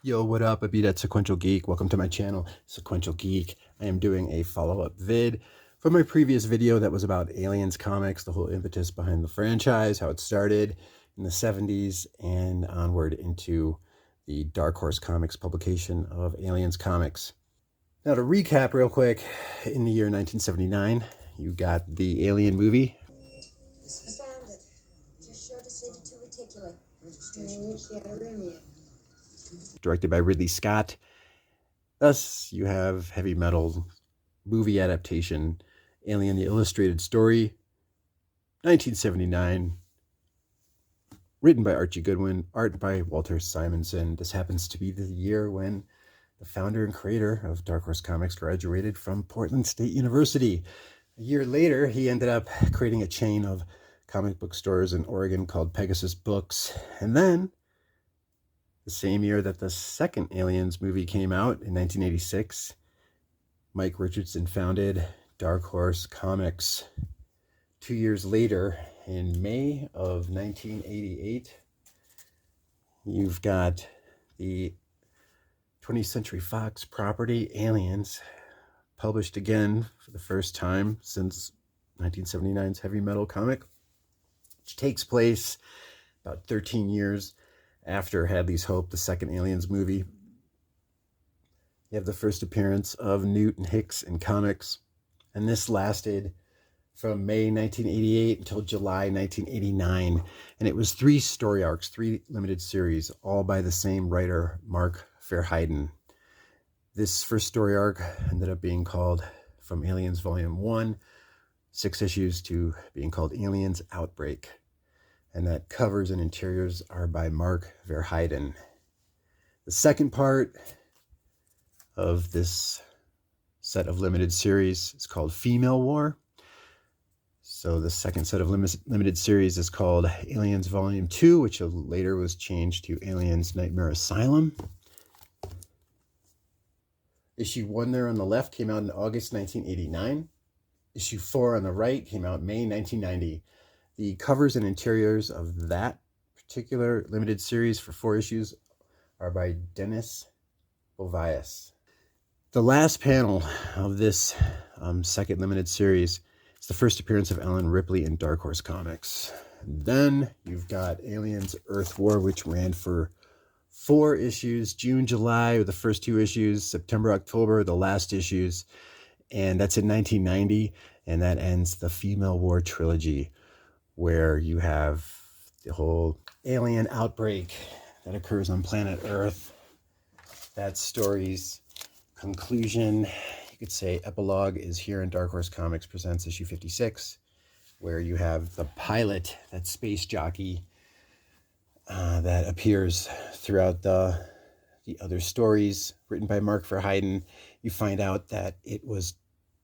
Yo, what up? I beat at Sequential Geek. Welcome to my channel, Sequential Geek. I am doing a follow-up vid from my previous video that was about Aliens comics, the whole impetus behind the franchise, how it started in the 70s and onward into the Dark Horse Comics publication of Aliens comics. Now to recap real quick, in the year 1979, you got the Alien movie. Directed by Ridley Scott. Thus, you have heavy metal movie adaptation, Alien the Illustrated Story, 1979, written by Archie Goodwin, art by Walter Simonson. This happens to be the year when the founder and creator of Dark Horse Comics graduated from Portland State University. A year later, he ended up creating a chain of comic book stores in Oregon called Pegasus Books. And then, the same year that the second Aliens movie came out in 1986, Mike Richardson founded Dark Horse Comics. 2 years later, in May of 1988, you've got the 20th Century Fox property, Aliens, published again for the first time since 1979's heavy metal comic, which takes place about 13 years after Hadley's Hope, the second Aliens movie. You have the first appearance of Newt and Hicks in comics, and this lasted from May 1988 until July 1989, and it was 3 story arcs, 3 limited series, all by the same writer, Mark Verheiden. This first story arc ended up being called From Aliens Volume 1, 6 issues, to being called Aliens Outbreak, and that covers and interiors are by Mark Verheiden. The second part of this set of limited series is called Female War. So the second set of limited series is called Aliens Volume 2, which later was changed to Aliens Nightmare Asylum. Issue 1 there on the left came out in August 1989. Issue 4 on the right came out May 1990. The covers and interiors of that particular limited series for 4 issues are by Dennis Bovias. The last panel of this second limited series is the first appearance of Ellen Ripley in Dark Horse Comics. And then you've got Aliens Earth War, which ran for 4 issues, June, July are the first 2 issues, September, October, the last issues, and that's in 1990, and that ends the Female War trilogy, where you have the whole alien outbreak that occurs on planet Earth. That story's conclusion, you could say epilogue, is here in Dark Horse Comics Presents issue 56, where you have the pilot, that space jockey, that appears throughout the other stories written by Mark Verheiden. You find out that it was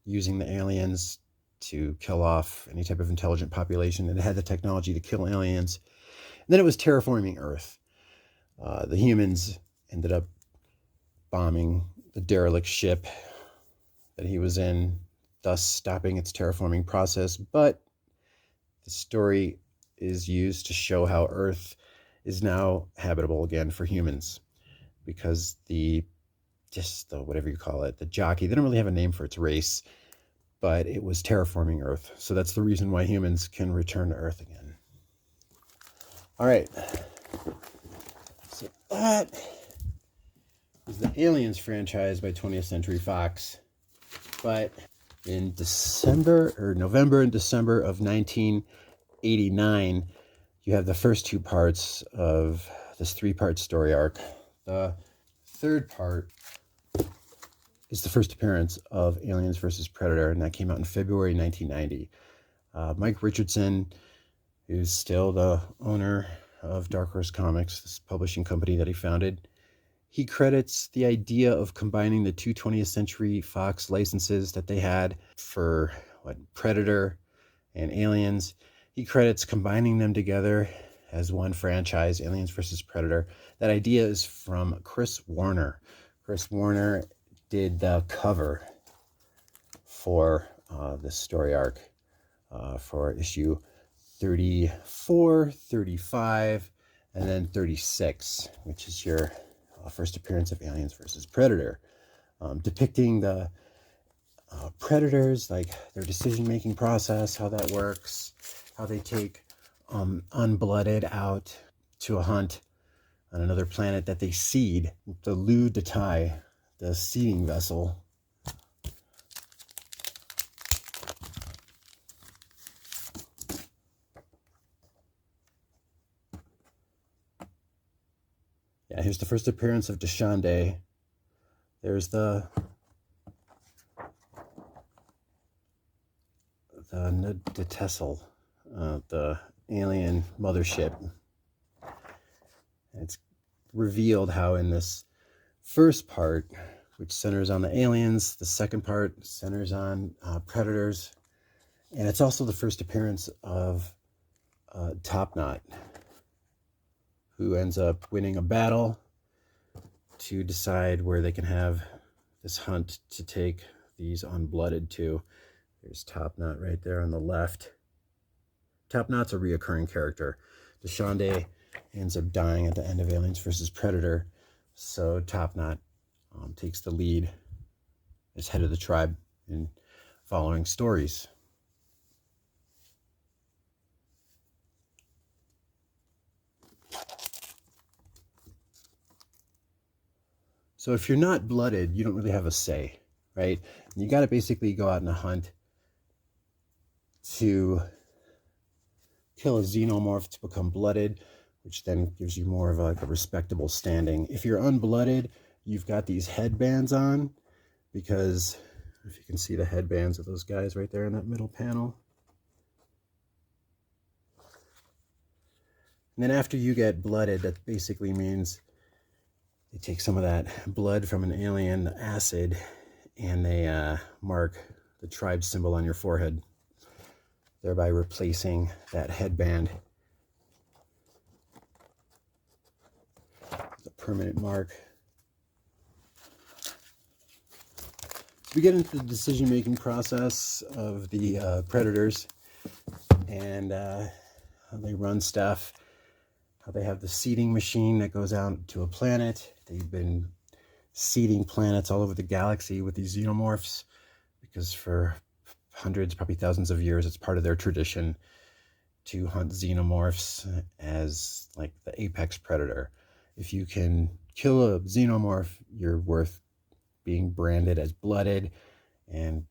using the aliens to kill off any type of intelligent population, and it had the technology to kill aliens. And then it was terraforming Earth. The humans ended up bombing the derelict ship that he was in, thus stopping its terraforming process. But the story is used to show how Earth is now habitable again for humans, because the whatever you call it, the jockey, they don't really have a name for its race, but it was terraforming Earth. So that's the reason why humans can return to Earth again. All right. So that is the Aliens franchise by 20th Century Fox. But in November and December of 1989, you have the first 2 parts of this 3-part story arc. The third part is the first appearance of Aliens vs. Predator, and that came out in February 1990. Mike Richardson, who's still the owner of Dark Horse Comics, this publishing company that he founded, he credits the idea of combining the 2 20th Century Fox licenses that they had for Predator and Aliens. He credits combining them together as one franchise, Aliens vs. Predator. That idea is from Chris Warner. Chris Warner did the cover for this story arc for issue 34, 35, and then 36, which is your first appearance of Aliens versus Predator, depicting the predators, like their decision-making process, how that works, how they take unblooded out to a hunt on another planet that they seed, the Lu Datai, the seeding vessel. Yeah, here's the first appearance of Deshande. There's the Tessel, the alien mothership. It's revealed how in this first part, which centers on the aliens, the second part centers on predators, and it's also the first appearance of Top Knot, who ends up winning a battle to decide where they can have this hunt to take these unblooded to. There's Top Knot right there on the left. Top Knot's a reoccurring character. Deshande ends up dying at the end of Aliens versus Predator, so Top Knot takes the lead as head of the tribe in following stories. So if you're not blooded, you don't really have a say, right? You got to basically go out on a hunt to kill a xenomorph to become blooded, which then gives you more of a respectable standing. If you're unblooded, you've got these headbands on, because if you can see the headbands of those guys right there in that middle panel. And then after you get blooded, that basically means they take some of that blood from an alien, the acid, and they mark the tribe symbol on your forehead, thereby replacing that headband. The permanent mark. So we get into the decision-making process of the predators, and how they run stuff, how they have the seeding machine that goes out to a planet. They've been seeding planets all over the galaxy with these xenomorphs, because for hundreds, probably thousands of years, it's part of their tradition to hunt xenomorphs as like the apex predator. If you can kill a xenomorph, you're worth being branded as blooded and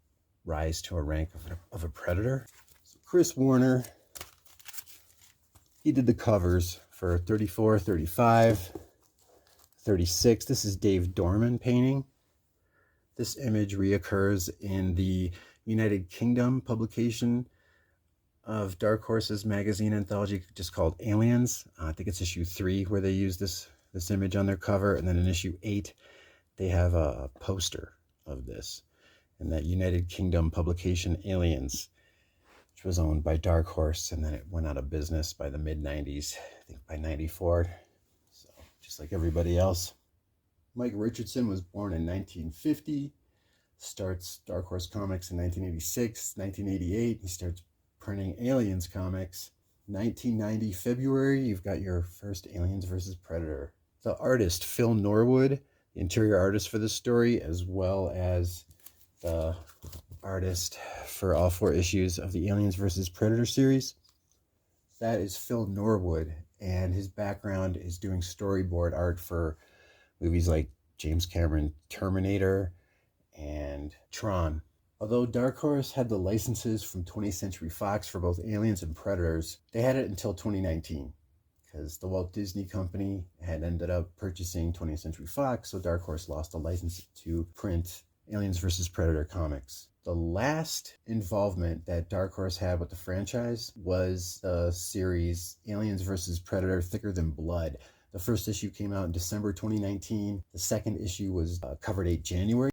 rise to a rank of a predator. So Chris Warner, he did the covers for 34, 35, 36. This is Dave Dorman painting. This image reoccurs in the United Kingdom publication of Dark Horse's magazine anthology, just called Aliens. I think it's issue 3 where they use this image on their cover, and then in issue 8 they have a poster of this. And that United Kingdom publication, Aliens, which was owned by Dark Horse, and then it went out of business by the mid-90s, I think by 94. So just like everybody else. Mike Richardson was born in 1950, starts Dark Horse Comics in 1986, 1988, he starts printing Aliens comics. 1990 February, you've got your first Aliens versus Predator. The artist, Phil Norwood, the interior artist for this story, as well as the artist for all 4 issues of the Aliens versus Predator series. That is Phil Norwood, and his background is doing storyboard art for movies like James Cameron Terminator and Tron. Although Dark Horse had the licenses from 20th Century Fox for both Aliens and Predators, they had it until 2019, because the Walt Disney Company had ended up purchasing 20th Century Fox, so Dark Horse lost a license to print Aliens vs. Predator comics. The last involvement that Dark Horse had with the franchise was the series Aliens vs. Predator Thicker Than Blood. The first issue came out in December 2019. The second issue was cover date January.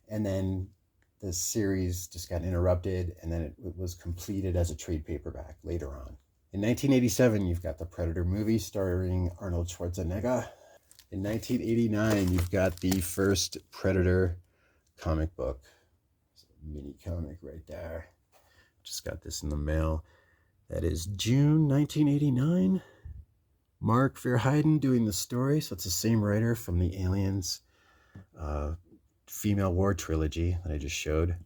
And then the series just got interrupted, and then it was completed as a trade paperback later on. In 1987, you've got the Predator movie starring Arnold Schwarzenegger. In 1989, you've got the first Predator comic book. It's a mini comic right there. Just got this in the mail. That is June 1989. Mark Verheiden doing the story, so it's the same writer from the Aliens Female War trilogy that I just showed.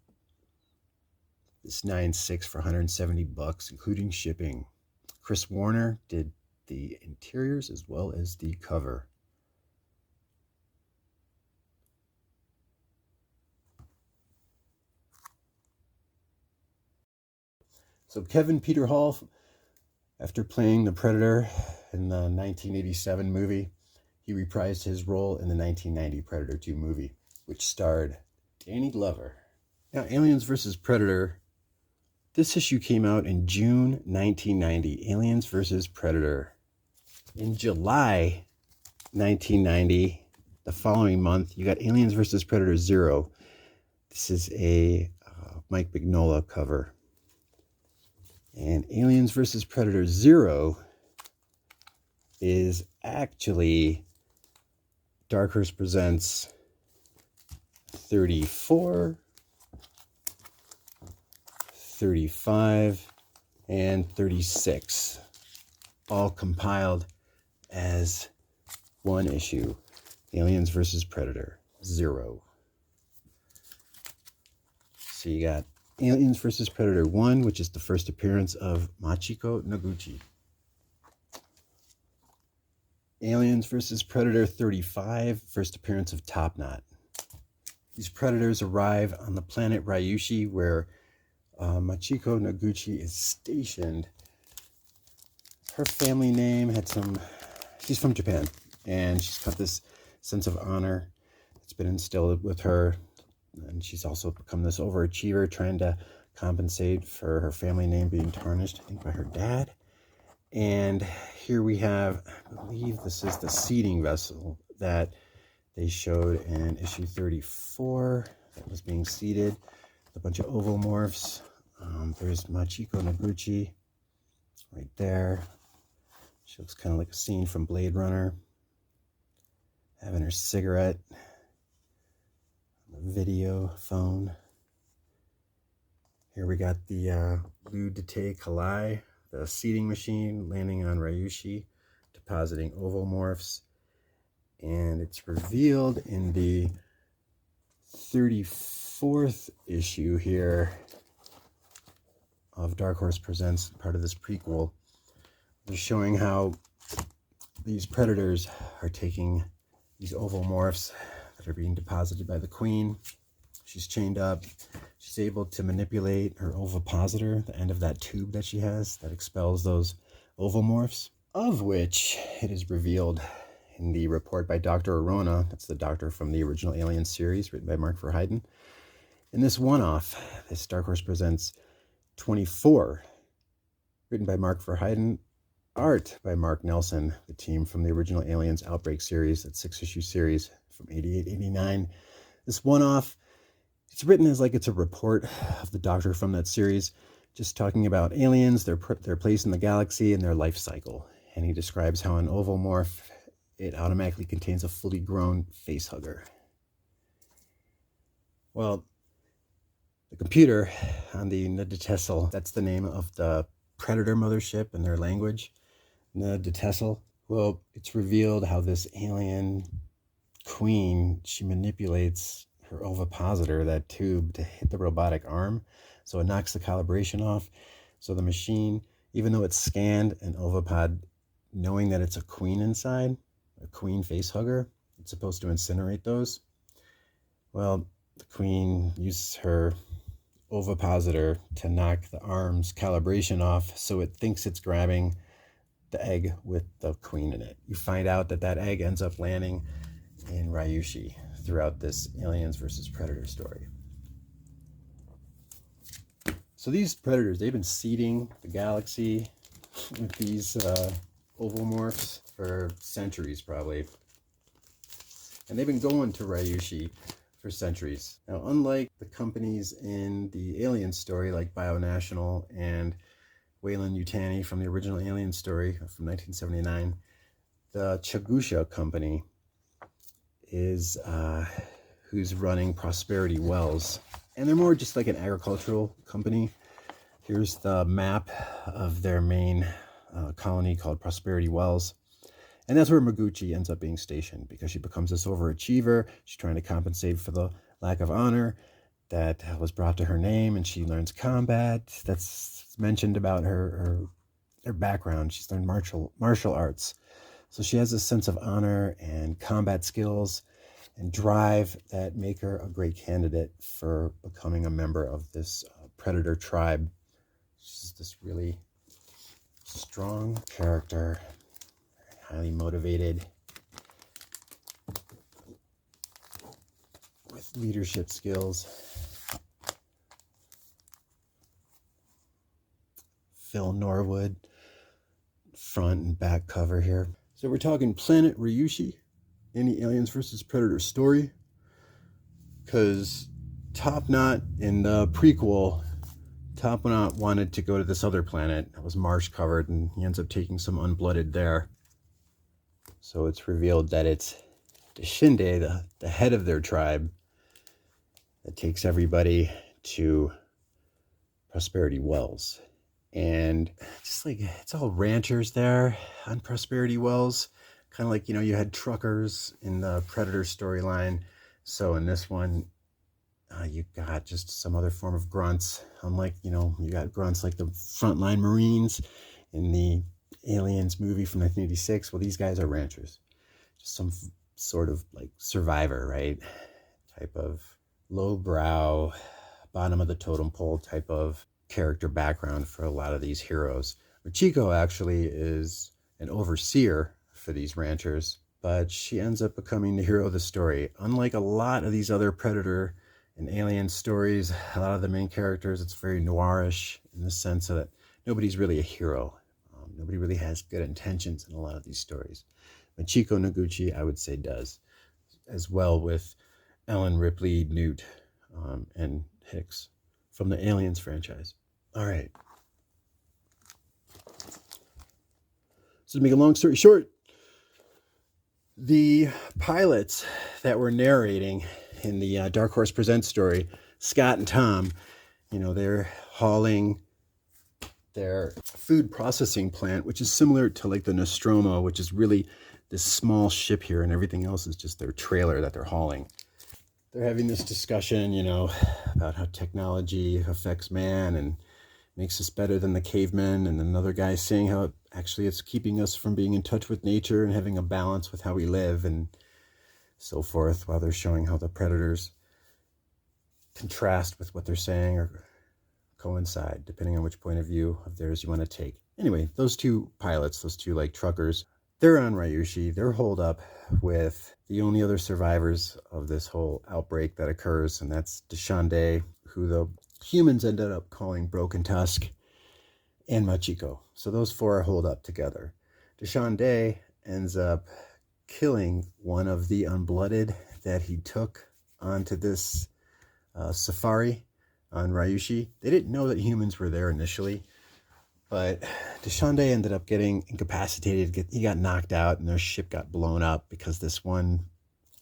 This 9.6 for $170, including shipping. Chris Warner did the interiors as well as the cover. So Kevin Peter Hall, after playing the Predator in the 1987 movie, he reprised his role in the 1990 Predator 2 movie, which starred Danny Glover. Now, Aliens vs. Predator, this issue came out in June 1990, Aliens vs. Predator. In July 1990, the following month, you got Aliens vs. Predator 0. This is a Mike Mignola cover. And Aliens vs. Predator 0 is actually Dark Horse Presents 34, 35, and 36, all compiled as one issue, Aliens vs. Predator 0. So you got Aliens vs. Predator 1, which is the first appearance of Machiko Noguchi. Aliens vs. Predator 35, first appearance of Top Knot. These predators arrive on the planet Ryushi, where Machiko Noguchi is stationed. Her family name had she's from Japan, and she's got this sense of honor that's been instilled with her. And she's also become this overachiever, trying to compensate for her family name being tarnished, I think, by her dad. And here we have, I believe this is the seeding vessel that they showed in issue 34 that was being seeded. A bunch of ovomorphs. There's Machiko Noguchi right there. She looks kind of like a scene from Blade Runner, having her cigarette. Video phone. Here we got the Ludite Kalai, the seeding machine landing on Ryushi, depositing ovomorphs. And it's revealed in the 34th issue here of Dark Horse Presents, part of this prequel. They're showing how these predators are taking these ovomorphs that are being deposited by the queen. She's chained up. She's able to manipulate her ovipositor, the end of that tube that she has that expels those ovomorphs, of which it is revealed in the report by Dr. Arona. That's the doctor from the original Alien series, written by Mark Verheiden. In this one-off, this Dark Horse Presents 24, written by Mark Verheiden, art by Mark Nelson, the team from the original Aliens Outbreak series, that 6-issue series from 88-89. This one-off, it's written as like it's a report of the doctor from that series, just talking about aliens, their place in the galaxy, and their life cycle. And he describes how an ovomorph, it automatically contains a fully grown face hugger. Well, the computer on the Ndetesel, that's the name of the Predator mothership in their language, Ndetesel. Well, it's revealed how this alien queen, she manipulates her ovipositor, that tube, to hit the robotic arm. So it knocks the calibration off. So the machine, even though it's scanned an ovipod, knowing that it's a queen inside, a queen face hugger, it's supposed to incinerate those. Well, the queen uses her ovipositor to knock the arm's calibration off, so it thinks it's grabbing the egg with the queen in it. You find out that that egg ends up landing in Ryushi throughout this Aliens versus Predator story. So these predators, they've been seeding the galaxy with these ovomorphs for centuries, probably. And they've been going to Ryushi for centuries. Now, unlike the companies in the Alien story, like Bionational and Weyland-Yutani from the original Alien story from 1979, the Chagusha company is who's running Prosperity Wells. And they're more just like an agricultural company. Here's the map of their main colony called Prosperity Wells. And that's where Maguchi ends up being stationed, because she becomes this overachiever. She's trying to compensate for the lack of honor that was brought to her name, and she learns combat. That's mentioned about her background. She's learned martial arts. So she has a sense of honor and combat skills and drive that make her a great candidate for becoming a member of this predator tribe. She's this really strong character, highly motivated, with leadership skills. Phil Norwood, front and back cover here. So we're talking Planet Ryushi in the Aliens vs. Predator story, because Top Knot in the prequel, Top Knot wanted to go to this other planet that was marsh covered, and he ends up taking some unblooded there. So it's revealed that it's Deshinde, the head of their tribe, that takes everybody to Prosperity Wells. And just like, it's all ranchers there on Prosperity Wells. Kind of like, you know, you had truckers in the Predator storyline. So in this one, you got just some other form of grunts. Unlike, you know, you got grunts like the Frontline Marines in the Aliens movie from 1986. Well, these guys are ranchers. Just some sort of like survivor, right? Type of lowbrow, bottom of the totem pole type of character background for a lot of these heroes. Machiko actually is an overseer for these ranchers, but she ends up becoming the hero of the story. Unlike a lot of these other Predator and Alien stories, a lot of the main characters, it's very noirish in the sense that nobody's really a hero. Nobody really has good intentions in a lot of these stories. Machiko Noguchi, I would say, does, as well with Ellen Ripley, Newt, and Hicks from the Aliens franchise. All right. So to make a long story short, the pilots that were narrating in the Dark Horse Presents story, Scott and Tom, you know, they're hauling their food processing plant, which is similar to like the Nostromo, which is really this small ship here, and everything else is just their trailer that they're hauling. They're having this discussion, you know, about how technology affects man and makes us better than the cavemen, and another guy saying how actually it's keeping us from being in touch with nature and having a balance with how we live and so forth, while they're showing how the predators contrast with what they're saying or coincide, depending on which point of view of theirs you want to take. Anyway, those two pilots, those two like truckers, they're on Ryushi. They're holed up with the only other survivors of this whole outbreak that occurs, and that's Deshinde, who the humans ended up calling Broken Tusk, and Machiko. So those four are holed up together. Deshinde ends up killing one of the unblooded that he took onto this safari on Ryushi. They didn't know that humans were there initially, but Deshinde ended up getting incapacitated. He got knocked out, and their ship got blown up because this one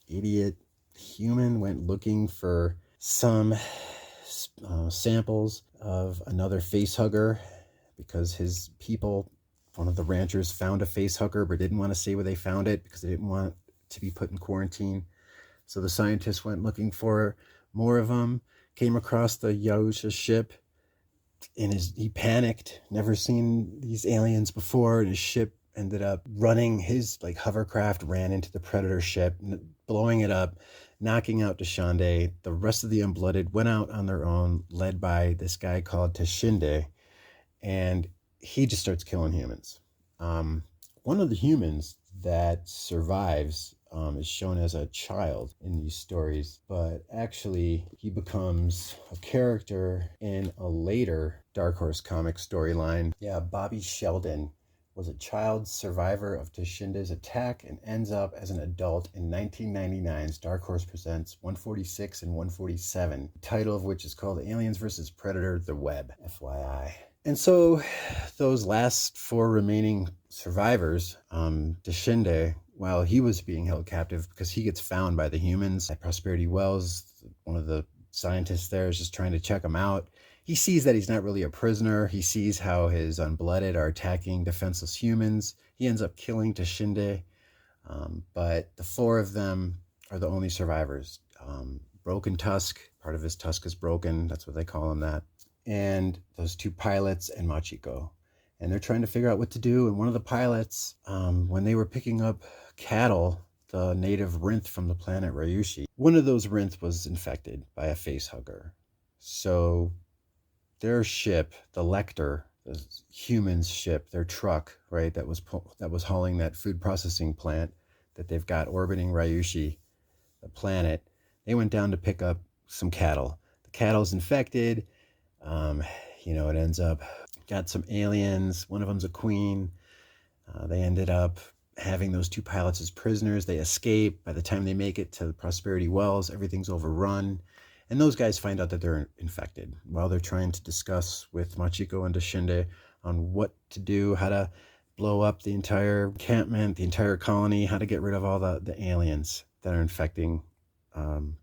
idiot human went looking for some samples of another facehugger, because his people, one of the ranchers, found a facehugger but didn't want to say where they found it because they didn't want to be put in quarantine. So the scientists went looking for more of them, came across the Yahusha ship, and he panicked, never seen these aliens before, and his ship ended up running, his like hovercraft ran into the Predator ship, blowing it up, knocking out Deshinde. The rest of the unblooded went out on their own, led by this guy called Tashinde, and he just starts killing humans. One of the humans that survives is shown as a child in these stories, but actually he becomes a character in a later Dark Horse comic storyline. Yeah, Bobby Sheldon was a child survivor of Tashinde's attack and ends up as an adult in 1999's Dark Horse Presents 146 and 147, the title of which is called Aliens vs. Predator: The Web, FYI. And so those last four remaining survivors, Deshinde, while he was being held captive, because he gets found by the humans at Prosperity Wells, one of the scientists there is just trying to check him out. He sees that he's not really a prisoner. He sees how his unblooded are attacking defenseless humans. He ends up killing Deshinde, But the four of them are the only survivors. Broken Tusk, part of his tusk is broken. That's what they call him that. And those two pilots and Machiko. And they're trying to figure out what to do. And one of the pilots, when they were picking up cattle, the native Rinth from the planet Ryushi, one of those Rinth was infected by a facehugger. So their ship, the Lecter, the humans' ship, their truck, right, that was hauling that food processing plant that they've got orbiting Ryushi, the planet, they went down to pick up some cattle. The cattle's infected. It ends up got some aliens. One of them's a queen. They ended up having those two pilots as prisoners. They escape. By the time they make it to the Prosperity Wells, everything's overrun. And those guys find out that they're infected while they're trying to discuss with Machiko and Deshinde on what to do, how to blow up the entire encampment, the entire colony, how to get rid of all the aliens that are infecting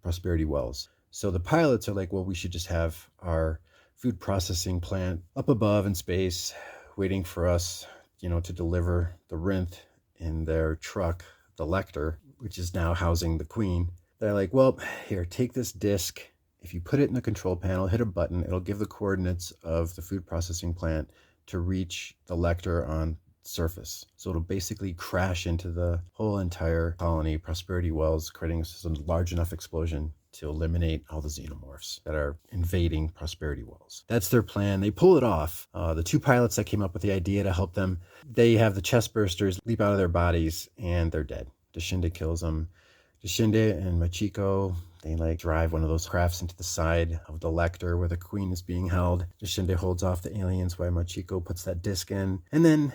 Prosperity Wells. So the pilots are like, well, we should just have our food processing plant up above in space waiting for us, to deliver the Rinth in their truck, the Lecter, which is now housing the Queen. They're like, well, here, take this disc. If you put it in the control panel, hit a button, it'll give the coordinates of the food processing plant to reach the Lecter on surface. So it'll basically crash into the whole entire colony, Prosperity Wells, creating a large enough explosion to eliminate all the xenomorphs that are invading Prosperity Wells. That's their plan. They pull it off. The two pilots that came up with the idea to help them, they have the chest bursters leap out of their bodies and they're dead. Deshinde kills them. Deshinde and Machiko, they drive one of those crafts into the side of the Lecter where the Queen is being held. Deshinde holds off the aliens while Machiko puts that disc in. And then,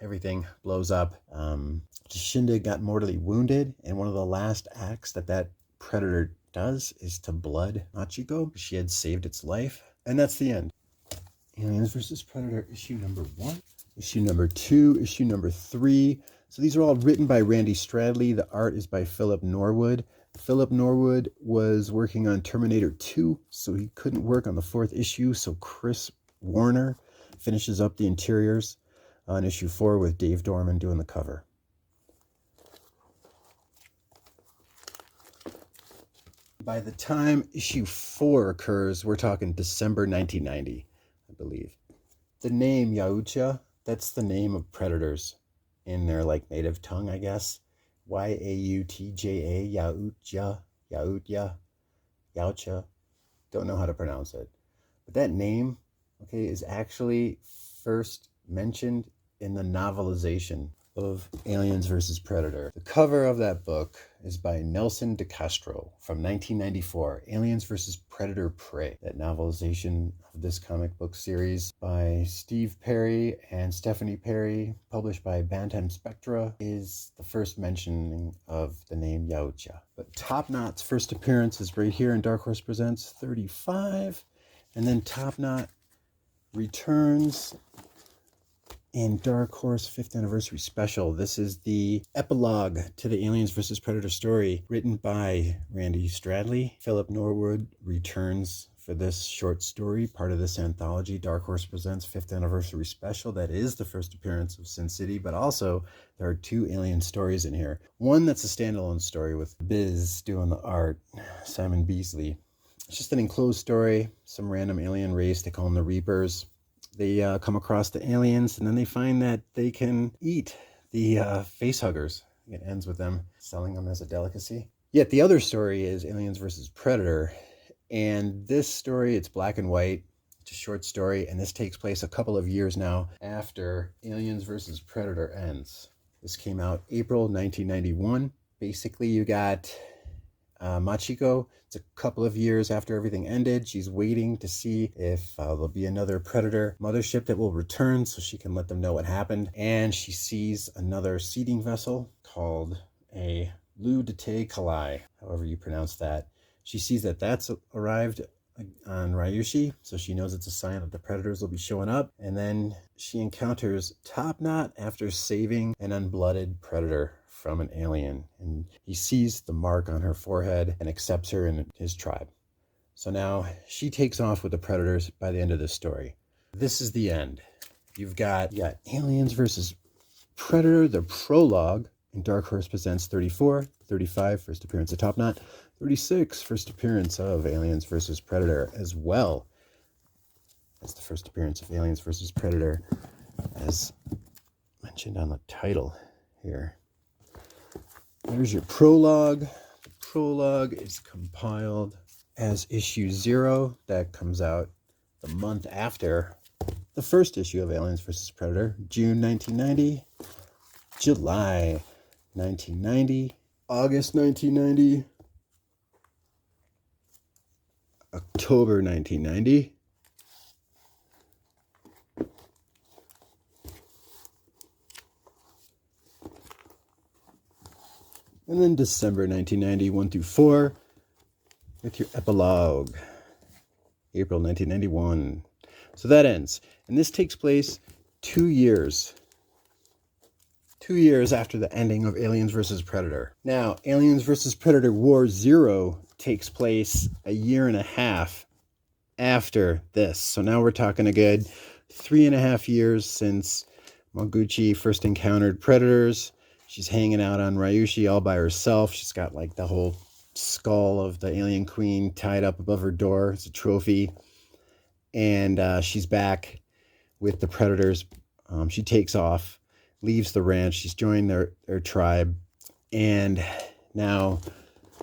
everything blows up. Deshinde got mortally wounded, and one of the last acts that predator does is to blood Machiko. She had saved its life. And that's the end. Aliens vs. Predator, issue number 1, issue number 2, issue number 3. So these are all written by Randy Stradley. The art is by Philip Norwood. Philip Norwood was working on Terminator 2, so he couldn't work on the 4th issue. So Chris Warner finishes up the interiors on issue 4 with Dave Dorman doing the cover. By the time issue 4 occurs, we're talking December 1990, I believe. The name Yautja, that's the name of predators in their native tongue, I guess. Yautja, Yautja, Yautja. Don't know how to pronounce it. But that name, is actually first mentioned in the novelization of Aliens vs. Predator. The cover of that book is by Nelson DeCastro from 1994, Aliens vs. Predator Prey. That novelization of this comic book series by Steve Perry and Stephanie Perry, published by Bantam Spectra, is the first mentioning of the name Yautja. But Top Knot's first appearance is right here in Dark Horse Presents 35, and then Top Knot returns in Dark Horse 5th Anniversary Special. This is the epilogue to the Aliens vs. Predator story written by Randy Stradley. Philip Norwood returns for this short story, part of this anthology, Dark Horse Presents 5th Anniversary Special. That is the first appearance of Sin City, but also there are 2 alien stories in here. One that's a standalone story with Biz doing the art, Simon Beasley. It's just an enclosed story, some random alien race, they call them the Reapers. They come across the aliens, and then they find that they can eat the facehuggers. It ends with them selling them as a delicacy. Yet the other story is Aliens vs. Predator. And this story, it's black and white. It's a short story, and this takes place a couple of years now after Aliens vs. Predator ends. This came out April 1991. Basically, you got Machiko. It's a couple of years after everything ended. She's waiting to see if there'll be another Predator mothership that will return so she can let them know what happened. And she sees another seeding vessel called a Lu Dete Kalai, however you pronounce that. She sees that that's arrived on Ryushi, so she knows it's a sign that the Predators will be showing up. And then she encounters Top Knot after saving an unblooded Predator from an alien, and he sees the mark on her forehead and accepts her in his tribe. So now she takes off with the Predators by the end of this story. This is the end. You've got Aliens versus Predator, the prologue, And Dark Horse presents 34, 35, first appearance of Top Knot, 36, first appearance of Aliens vs. Predator, as well as the first appearance of Aliens vs. Predator, as mentioned on the title here. There's your prologue. The prologue is compiled as issue 0. That comes out the month after the first issue of Aliens vs. Predator, June 1990, July 1990, August 1990, October 1990, and then December 1990, 1 through 4, with your epilogue, April 1991. So that ends. And this takes place 2 years. 2 years after the ending of Aliens vs. Predator. Now, Aliens vs. Predator War Zero takes place a year and a half after this. So now we're talking a good 3.5 years since Moguchi first encountered predators. She's hanging out on Ryushi all by herself. She's got like the whole skull of the alien queen tied up above her door as a trophy. And she's back with the predators. She takes off, leaves the ranch. She's joined their tribe. And now,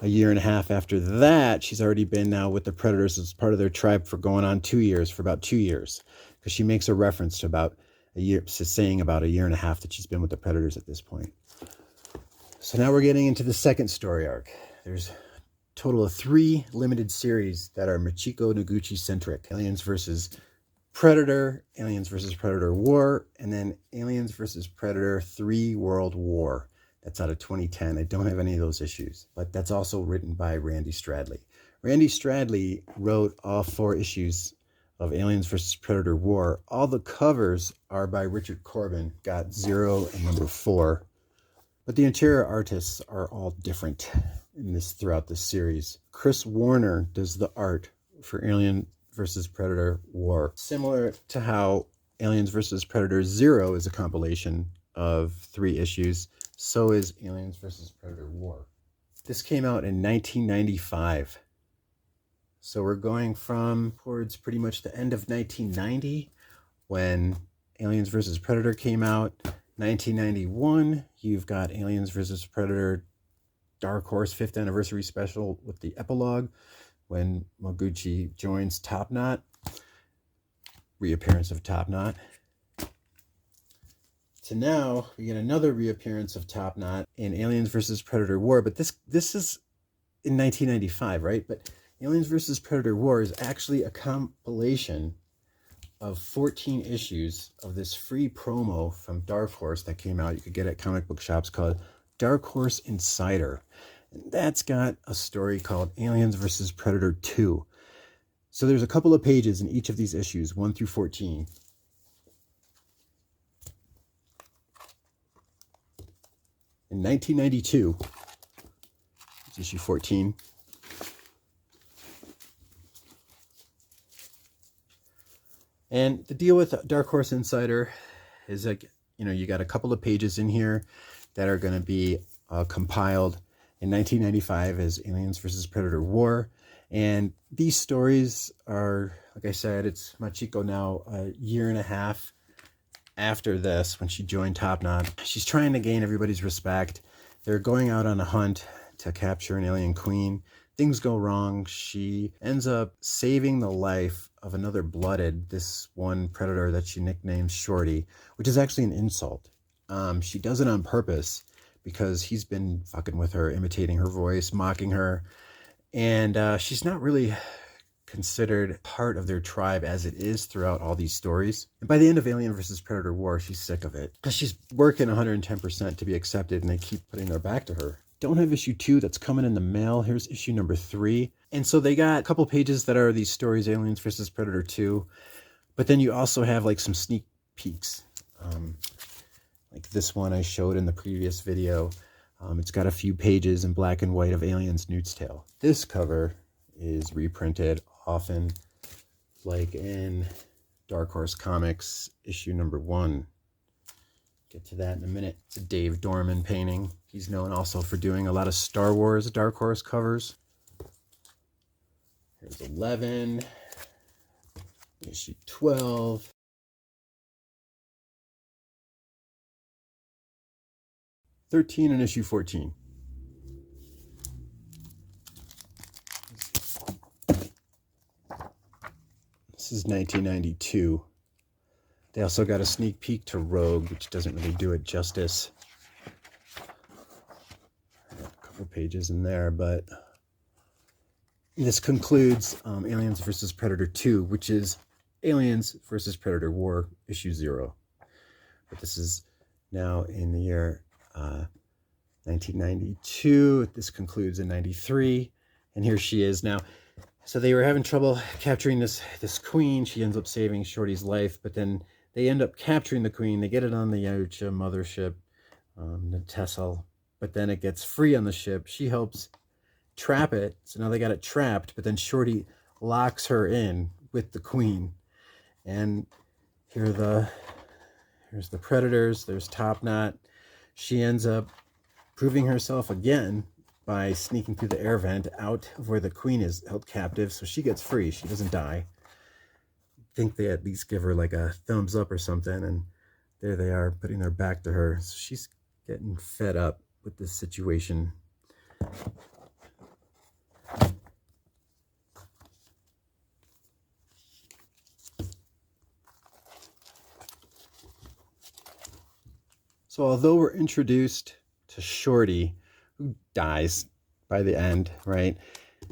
a year and a half after that, she's already been now with the predators as part of their tribe for going on 2 years, for about 2 years. Because she makes a reference to about a year, saying about a year and a half that she's been with the predators at this point. So now we're getting into the second story arc. There's a total of 3 limited series that are Machiko Noguchi centric. Aliens vs. Predator, Aliens vs. Predator War, and then Aliens vs. Predator 3 World War. That's out of 2010. I don't have any of those issues, but that's also written by Randy Stradley. Randy Stradley wrote all 4 issues of Aliens vs. Predator War. All the covers are by Richard Corbin, got 0 and number 4. But the interior artists are all different throughout this series. Chris Warner does the art for Alien vs. Predator War. Similar to how Aliens vs. Predator Zero is a compilation of 3 issues, so is Aliens vs. Predator War. This came out in 1995. So we're going from towards pretty much the end of 1990 when Aliens vs. Predator came out. 1991, you've got Aliens vs. Predator Dark Horse 5th Anniversary Special with the epilogue when Moguchi joins Top Knot. Reappearance of Top Knot. So now we get another reappearance of Top Knot in Aliens vs. Predator War, but this is in 1995, right? But Aliens vs. Predator War is actually a compilation of 14 issues of this free promo from Dark Horse that came out. You could get it at comic book shops, called Dark Horse Insider. And that's got a story called Aliens vs. Predator 2. So there's a couple of pages in each of these issues, 1 through 14. In 1992, it's issue 14. And the deal with Dark Horse Insider is like, you got a couple of pages in here that are going to be compiled in 1995 as Aliens vs. Predator War. And these stories are, like I said, it's Machiko now a year and a half after this when she joined Top Knot. She's trying to gain everybody's respect. They're going out on a hunt to capture an alien queen. Things go wrong. She ends up saving the life of another blooded, this one predator that she nicknames Shorty, which is actually an insult. She does it on purpose because he's been fucking with her, imitating her voice, mocking her. And she's not really considered part of their tribe as it is throughout all these stories. And by the end of Alien vs. Predator War, she's sick of it because she's working 110% to be accepted, and they keep putting their back to her. Don't have issue 2 that's coming in the mail. Here's issue number 3. And so they got a couple pages that are these stories, Aliens vs. Predator 2. But then you also have like some sneak peeks. Like this one I showed in the previous video. It's got a few pages in black and white of Aliens Newt's Tale. This cover is reprinted often, like in Dark Horse Comics issue number 1. Get to that in a minute. It's a Dave Dorman painting. He's known also for doing a lot of Star Wars Dark Horse covers. Here's 11, issue 12. 13 and issue 14. This is 1992. They also got a sneak peek to Rogue, which doesn't really do it justice. A couple pages in there, but this concludes Aliens vs. Predator 2, which is Aliens vs. Predator War, issue 0. But this is now in the year 1992. This concludes in 93. And here she is now. So they were having trouble capturing this queen. She ends up saving Shorty's life, but then they end up capturing the queen. They get it on the Yautja mothership, the Tessel, but then it gets free on the ship. She helps trap it. So now they got it trapped, but then Shorty locks her in with the queen. And here's the Predators. There's Top Knot. She ends up proving herself again by sneaking through the air vent out of where the queen is held captive, so she gets free. She doesn't die. I think they at least give her like a thumbs up or something, and there they are putting their back to her. So she's getting fed up with this situation. So although we're introduced to Shorty, who dies by the end, right?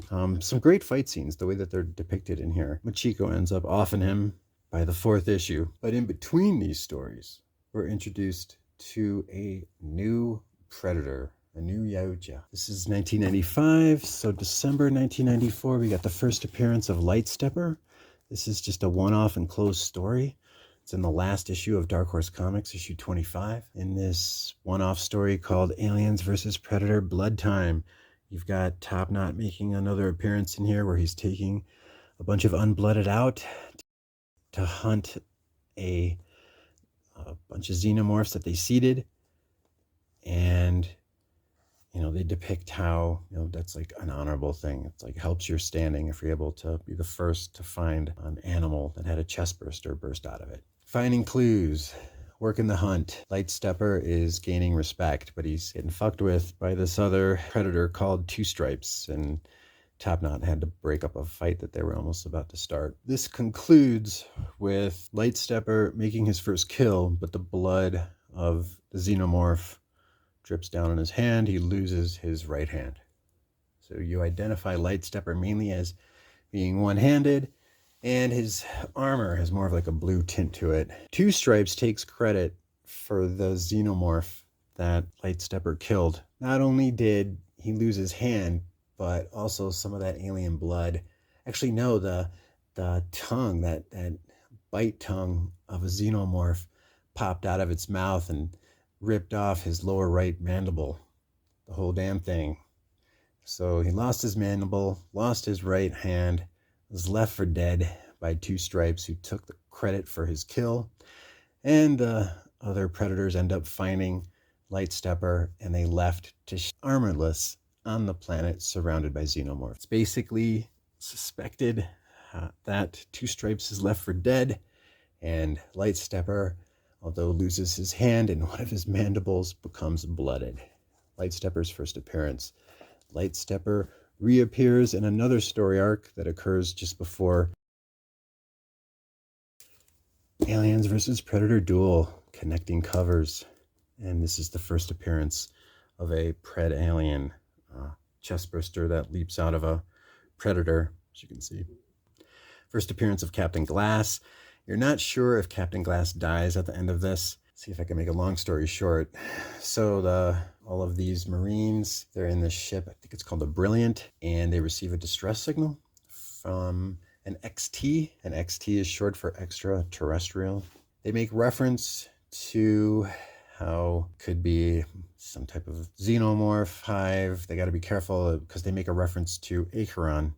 Some great fight scenes, the way that they're depicted in here. Machiko ends up offing him by the 4th issue. But in between these stories, we're introduced to a new predator, a new Yautja. This is 1995, so December 1994, we got the first appearance of Lightstepper. This is just a one-off and closed story. It's in the last issue of Dark Horse Comics, issue 25. In this one-off story called Aliens vs. Predator Blood Time, you've got Top Knot making another appearance in here where he's taking a bunch of unblooded out to hunt a bunch of xenomorphs that they seeded. And, you know, they depict how, you know, that's like an honorable thing. It's like helps your standing if you're able to be the first to find an animal that had a chest burster burst out of it. Finding clues, working the hunt. Lightstepper is gaining respect, but he's getting fucked with by this other predator called Two Stripes, and Top Knot had to break up a fight that they were almost about to start. This concludes with Lightstepper making his first kill, but the blood of the xenomorph drips down on his hand. He loses his right hand. So you identify Lightstepper mainly as being one-handed, and his armor has more of like a blue tint to it. Two Stripes takes credit for the xenomorph that Lightstepper killed. Not only did he lose his hand, but also some of that alien blood. Actually, no, the tongue, that bite tongue of a xenomorph popped out of its mouth and ripped off his lower right mandible. The whole damn thing. So he lost his mandible, lost his right hand, was left for dead by Two Stripes, who took the credit for his kill. And the other predators end up finding Lightstepper, and they left to armorless on the planet surrounded by xenomorphs. It's basically suspected that Two Stripes is left for dead, and Lightstepper, although loses his hand and one of his mandibles, becomes blooded. Lightstepper's first appearance. Lightstepper reappears in another story arc that occurs just before Aliens vs. Predator Duel, connecting covers. And this is the first appearance of a pred alien chestburster that leaps out of a predator, as you can see. First appearance of Captain Glass. You're not sure if Captain Glass dies at the end of this. See if I can make a long story short. So all of these Marines, they're in this ship, I think it's called the Brilliant, and they receive a distress signal from an XT. An XT is short for extraterrestrial. They make reference to how it could be some type of xenomorph hive. They got to be careful because they make a reference to Acheron,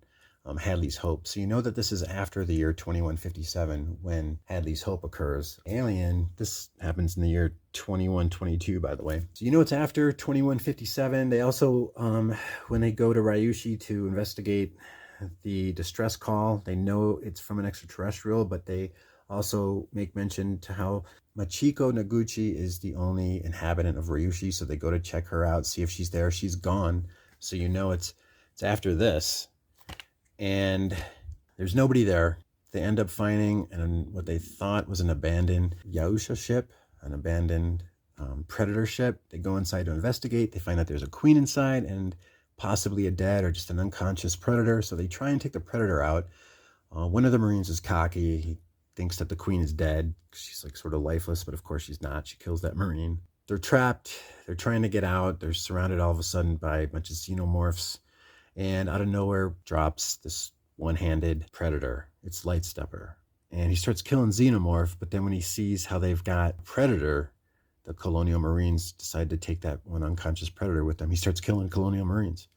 Hadley's Hope. So you know that this is after the year 2157 when Hadley's Hope occurs. Alien, this happens in the year 2122, by the way. So you know it's after 2157. They also, when they go to Ryushi to investigate the distress call, they know it's from an extraterrestrial, but they also make mention to how Machiko Noguchi is the only inhabitant of Ryushi. So they go to check her out, see if she's there. She's gone. So you know it's after this. And there's nobody there. They end up finding what they thought was an abandoned Yausha ship, an abandoned predator ship. They go inside to investigate. They find out there's a queen inside and possibly a dead or just an unconscious predator. So they try and take the predator out. One of the Marines is cocky. He thinks that the queen is dead. She's like sort of lifeless, but of course she's not. She kills that Marine. They're trapped. They're trying to get out. They're surrounded all of a sudden by a bunch of xenomorphs. And out of nowhere drops this one-handed predator. It's Lightstepper. And he starts killing xenomorph, but then when he sees how they've got predator, the Colonial Marines decide to take that one unconscious predator with them. He starts killing Colonial Marines.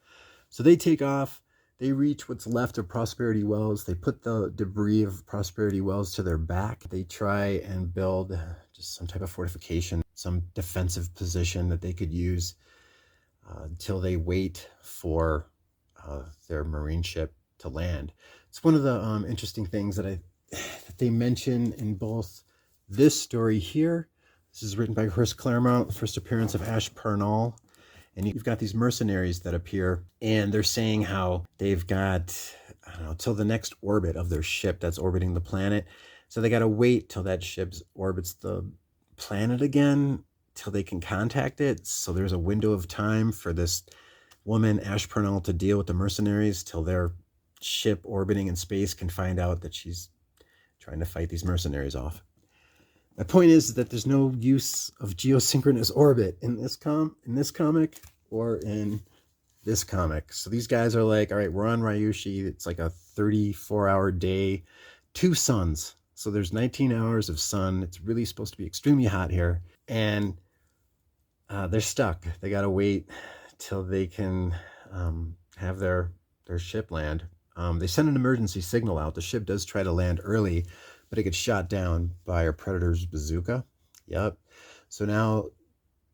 So they take off. They reach what's left of Prosperity Wells. They put the debris of Prosperity Wells to their back. They try and build just some type of fortification, some defensive position that they could use until they wait for their Marine ship to land. It's one of the interesting things that they mention in both this story here. This is written by Chris Claremont, first appearance of Ash Pernall. And you've got these mercenaries that appear, and they're saying how they've got, I don't know, till the next orbit of their ship that's orbiting the planet. So they got to wait till that ship orbits the planet again, till they can contact it. So there's a window of time for this woman, Ash Pernall, to deal with the mercenaries till their ship orbiting in space can find out that she's trying to fight these mercenaries off. My point is that there's no use of geosynchronous orbit in this comic or in this comic. So these guys are like, all right, we're on Ryushi. It's like a 34-hour day, 2 suns. So there's 19 hours of sun. It's really supposed to be extremely hot here. And they're stuck. They got to wait till they can have their ship land. They send an emergency signal out. The ship does try to land early, but it gets shot down by a predator's bazooka. Yep. So now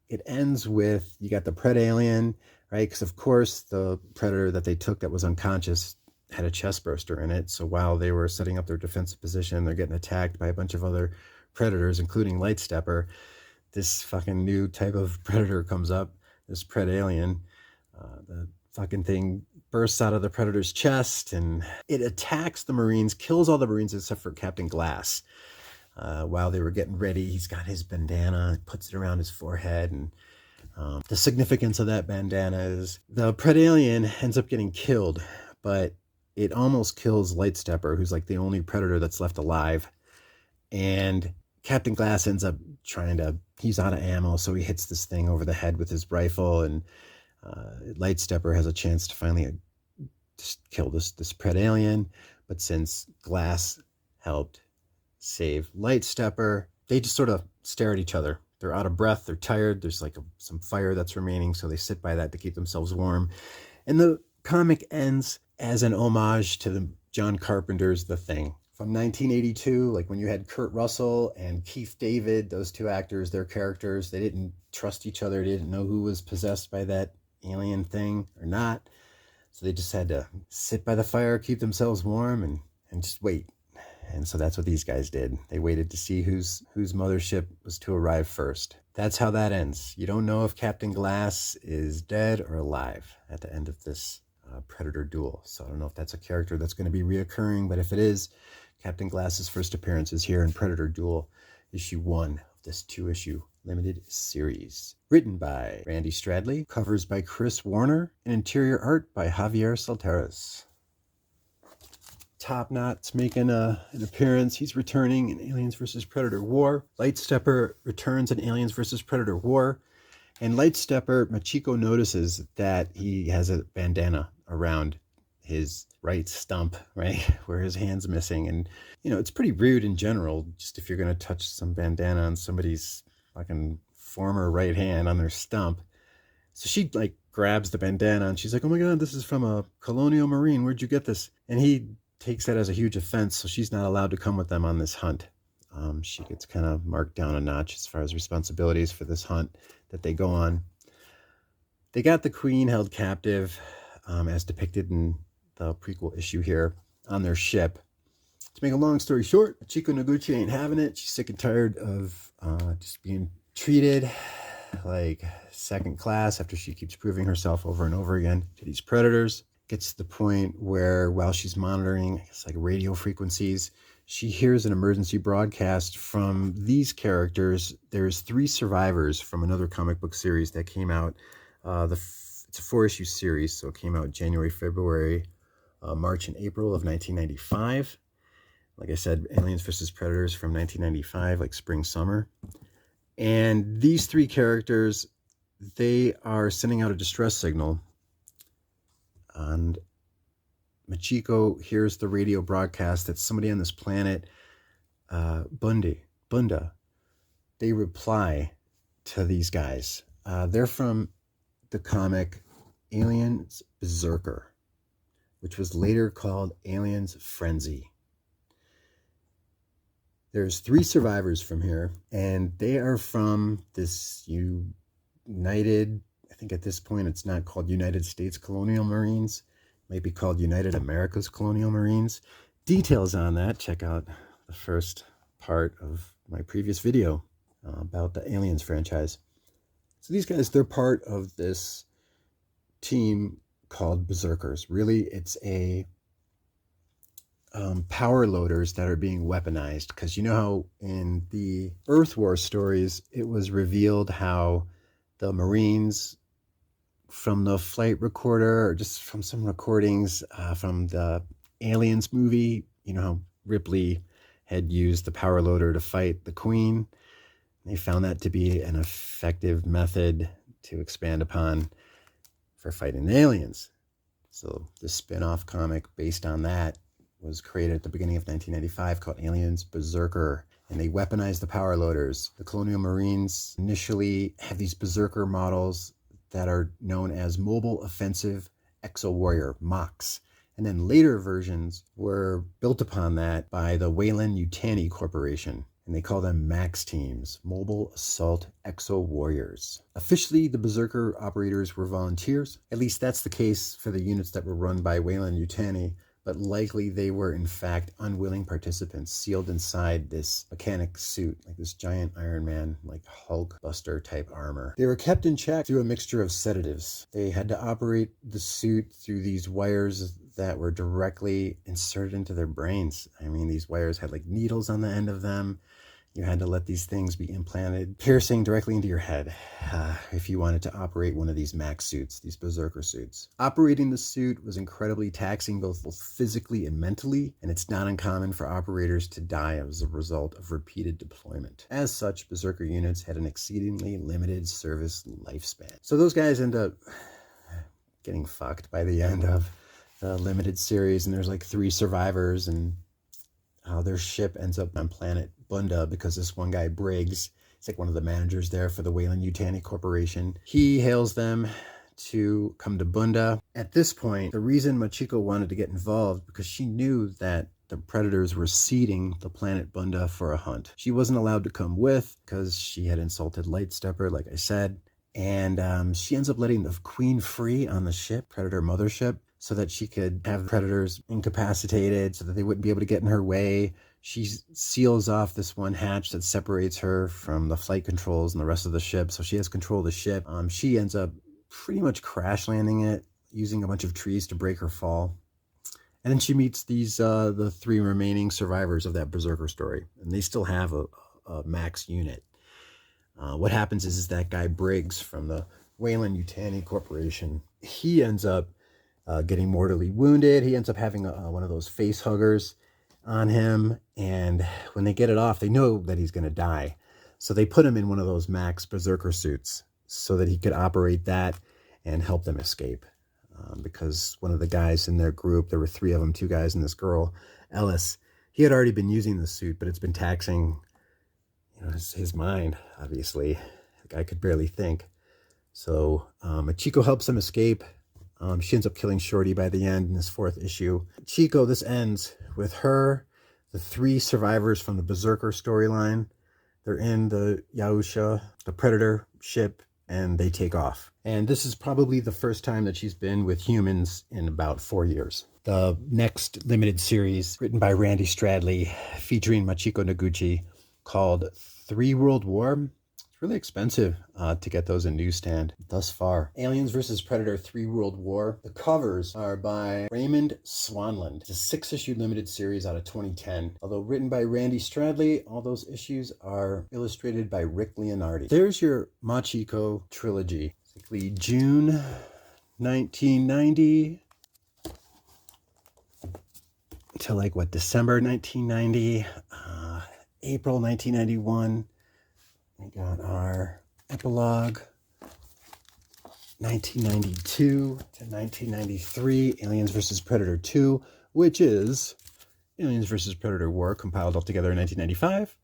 it ends with, you got the pred alien, right? Because of course the predator that they took that was unconscious had a chest burster in it. So while they were setting up their defensive position, they're getting attacked by a bunch of other predators, including Lightstepper. This fucking new type of predator comes up, this pred alien. The fucking thing bursts out of the predator's chest and it attacks the Marines, kills all the Marines except for Captain Glass. While they were getting ready, he's got his bandana, puts it around his forehead, and the significance of that bandana is the pred alien ends up getting killed, but it almost kills Lightstepper, who's like the only predator that's left alive. And Captain Glass ends up he's out of ammo, so he hits this thing over the head with his rifle, and Lightstepper has a chance to finally kill this pred alien. But since Glass helped save Lightstepper, they just sort of stare at each other. They're out of breath, they're tired, there's like some fire that's remaining, so they sit by that to keep themselves warm. And the comic ends as an homage to the John Carpenter's The Thing from 1982, like when you had Kurt Russell and Keith David, those two actors, their characters, they didn't trust each other, they didn't know who was possessed by that alien thing or not. So they just had to sit by the fire, keep themselves warm, and just wait. And so that's what these guys did. They waited to see whose mothership was to arrive first. That's how that ends. You don't know if Captain Glass is dead or alive at the end of this Predator duel. So I don't know if that's a character that's going to be reoccurring, but if it is, Captain Glass's first appearance is here in Predator Duel, issue 1 of this 2-issue limited series. Written by Randy Stradley, covers by Chris Warner, and interior art by Javier Salteras. Top Knot's making an appearance. He's returning in Aliens vs. Predator War. Lightstepper returns in Aliens vs. Predator War. And Lightstepper, Machiko notices that he has a bandana around his right stump, right, where his hand's missing. And, you know, it's pretty rude in general, just if you're going to touch some bandana on somebody's fucking former right hand on their stump. So she, like, grabs the bandana and she's like, oh my God, this is from a colonial marine. Where'd you get this? And he takes that as a huge offense. So she's not allowed to come with them on this hunt. She gets kind of marked down a notch as far as responsibilities for this hunt that they go on. They got the queen held captive, as depicted in the prequel issue here, on their ship. To make a long story short, Chico Noguchi ain't having it. She's sick and tired of just being treated like second class after she keeps proving herself over and over again to these predators. Gets to the point where while she's monitoring, I guess, like radio frequencies, she hears an emergency broadcast from these characters. There's 3 survivors from another comic book series that came out. It's a 4-issue series, so it came out January, February, March, and April of 1995. Like I said, Aliens vs. Predators from 1995, like spring, summer. And these 3 characters, they are sending out a distress signal. And Machiko hears the radio broadcast that somebody on this planet, Bunda, they reply to these guys. They're from the comic Aliens Berserker, which was later called Aliens Frenzy. There's 3 survivors from here, and they are from this United, I think at this point it's not called United States Colonial Marines, it might be called United America's Colonial Marines. Details on that, check out the first part of my previous video about the Aliens franchise. So these guys, they're part of this team called Berserkers. Really, it's a power loaders that are being weaponized, because you know how in the Earth War stories it was revealed how the Marines, from the flight recorder or just from some recordings from the Aliens movie, you know how Ripley had used the power loader to fight the Queen. They found that to be an effective method to expand upon for fighting the aliens. So the spin-off comic based on that was created at the beginning of 1995 called Aliens Berserker, and they weaponized the power loaders. The Colonial Marines initially have these Berserker models that are known as Mobile Offensive Exo Warrior, MOX. And then later versions were built upon that by the Weyland-Yutani Corporation, and they call them MAX teams, Mobile Assault Exo Warriors. Officially, the Berserker operators were volunteers. At least that's the case for the units that were run by Weyland-Yutani, but likely they were in fact unwilling participants sealed inside this mechanic suit, like this giant Iron Man, like Hulk Buster type armor. They were kept in check through a mixture of sedatives. They had to operate the suit through these wires that were directly inserted into their brains. I mean, these wires had like needles on the end of them. You had to let these things be implanted, piercing directly into your head, if you wanted to operate one of these MAX suits, these Berserker suits. Operating the suit was incredibly taxing, both physically and mentally, and it's not uncommon for operators to die as a result of repeated deployment. As such, Berserker units had an exceedingly limited service lifespan. So those guys end up getting fucked by the end of the limited series, and there's like 3 survivors, and their ship ends up on planet Bunda because this one guy, Briggs, he's like one of the managers there for the Weyland-Yutani Corporation. He hails them to come to Bunda. At this point, the reason Machiko wanted to get involved because she knew that the predators were seeding the planet Bunda for a hunt. She wasn't allowed to come with because she had insulted Lightstepper, like I said, and she ends up letting the queen free on the ship, Predator mothership, so that she could have predators incapacitated so that they wouldn't be able to get in her way. She seals off this one hatch that separates her from the flight controls and the rest of the ship, so she has control of the ship. She ends up pretty much crash landing it, using a bunch of trees to break her fall. And then she meets these the 3 remaining survivors of that Berserker story, and they still have a MAX unit. What happens is that guy Briggs from the Weyland-Yutani Corporation, he ends up getting mortally wounded. He ends up having one of those face huggers on him, and when they get it off, they know that he's going to die. So they put him in one of those MAX Berserker suits so that he could operate that and help them escape. Because one of the guys in their group, there were 3 of them, 2 guys and this girl, Ellis, he had already been using the suit, but it's been taxing his mind, obviously. The guy could barely think. So Machiko helps them escape. She ends up killing Shorty by the end in this 4th issue. Chico, this ends with her, the 3 survivors from the Berserker storyline. They're in the Yausha, the Predator ship, and they take off. And this is probably the first time that she's been with humans in about 4 years. The next limited series, written by Randy Stradley, featuring Machiko Noguchi, called 3 World War. It's really expensive to get those in newsstand thus far. Aliens vs. Predator 3 World War. The covers are by Raymond Swanland. It's a 6-issue limited series out of 2010. Although written by Randy Stradley, all those issues are illustrated by Rick Leonardi. There's your Machiko trilogy. Basically June 1990 to like what, December 1990, April 1991. We got our epilogue, 1992 to 1993, Aliens vs. Predator 2, which is Aliens vs. Predator War, compiled all together in 1995.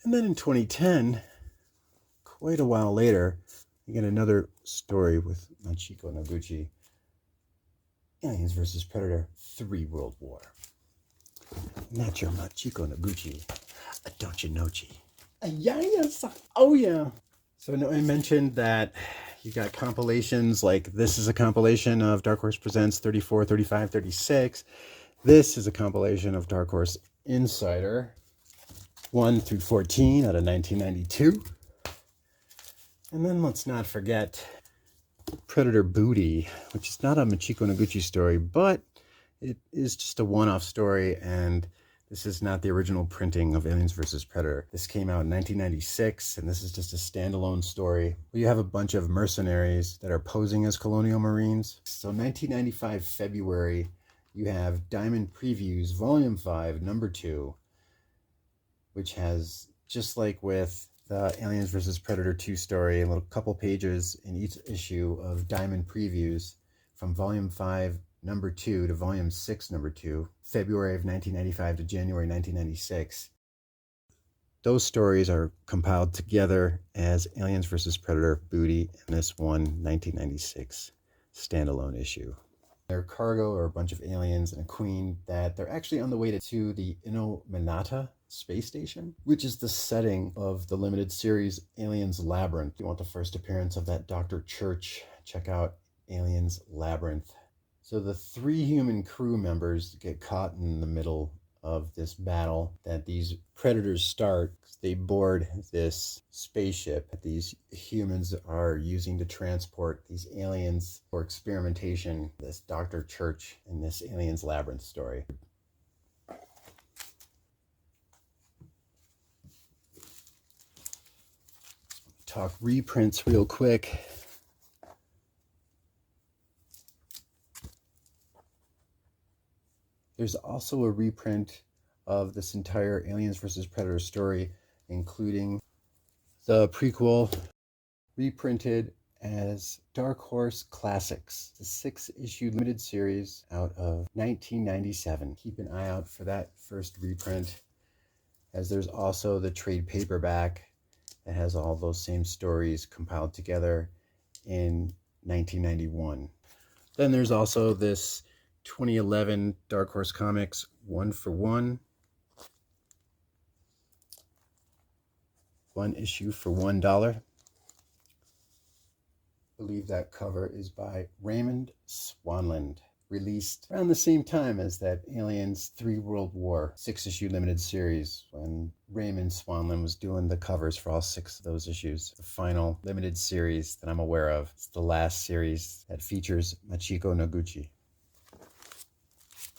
And then in 2010, quite a while later, you get another story with Machiko Noguchi, Aliens vs. Predator 3 World War. Not your Machiko Noguchi, don't you know chi? Yeah, yes. Oh, yeah. So I mentioned that you got compilations, like this is a compilation of Dark Horse Presents 34, 35, 36. This is a compilation of Dark Horse Insider 1 through 14 out of 1992. And then let's not forget Predator Booty, which is not a Machiko Noguchi story, but it is just a one-off story, and this is not the original printing of Aliens vs. Predator. This came out in 1996, and this is just a standalone story where you have a bunch of mercenaries that are posing as colonial marines. So 1995 February, you have Diamond Previews, Volume 5, Number 2, which has, just like with the Aliens vs. Predator 2 story, a little couple pages in each issue of Diamond Previews from Volume 5, Number 2 to Volume 6, Number 2, February of 1995 to January 1996. Those stories are compiled together as Aliens vs. Predator Booty and this one 1996 standalone issue. Their cargo are a bunch of aliens and a queen that they're actually on the way to the Inominata space station, which is the setting of the limited series Aliens Labyrinth. If you want the first appearance of that Dr. Church, check out Aliens Labyrinth. So the 3 human crew members get caught in the middle of this battle that these predators start. They board this spaceship that these humans are using to transport these aliens for experimentation. This Dr. Church in this Aliens Labyrinth story. Talk reprints real quick. There's also a reprint of this entire Aliens vs. Predator story, including the prequel, reprinted as Dark Horse Classics. It's a 6-issue limited series out of 1997. Keep an eye out for that first reprint, as there's also the trade paperback that has all those same stories compiled together in 1991. Then there's also this 2011 Dark Horse Comics 1-for-1. One issue for $1. I believe that cover is by Raymond Swanland. Released around the same time as that Aliens 3 World War 6-issue limited series, when Raymond Swanland was doing the covers for all 6 of those issues. The final limited series that I'm aware of. It's the last series that features Machiko Noguchi.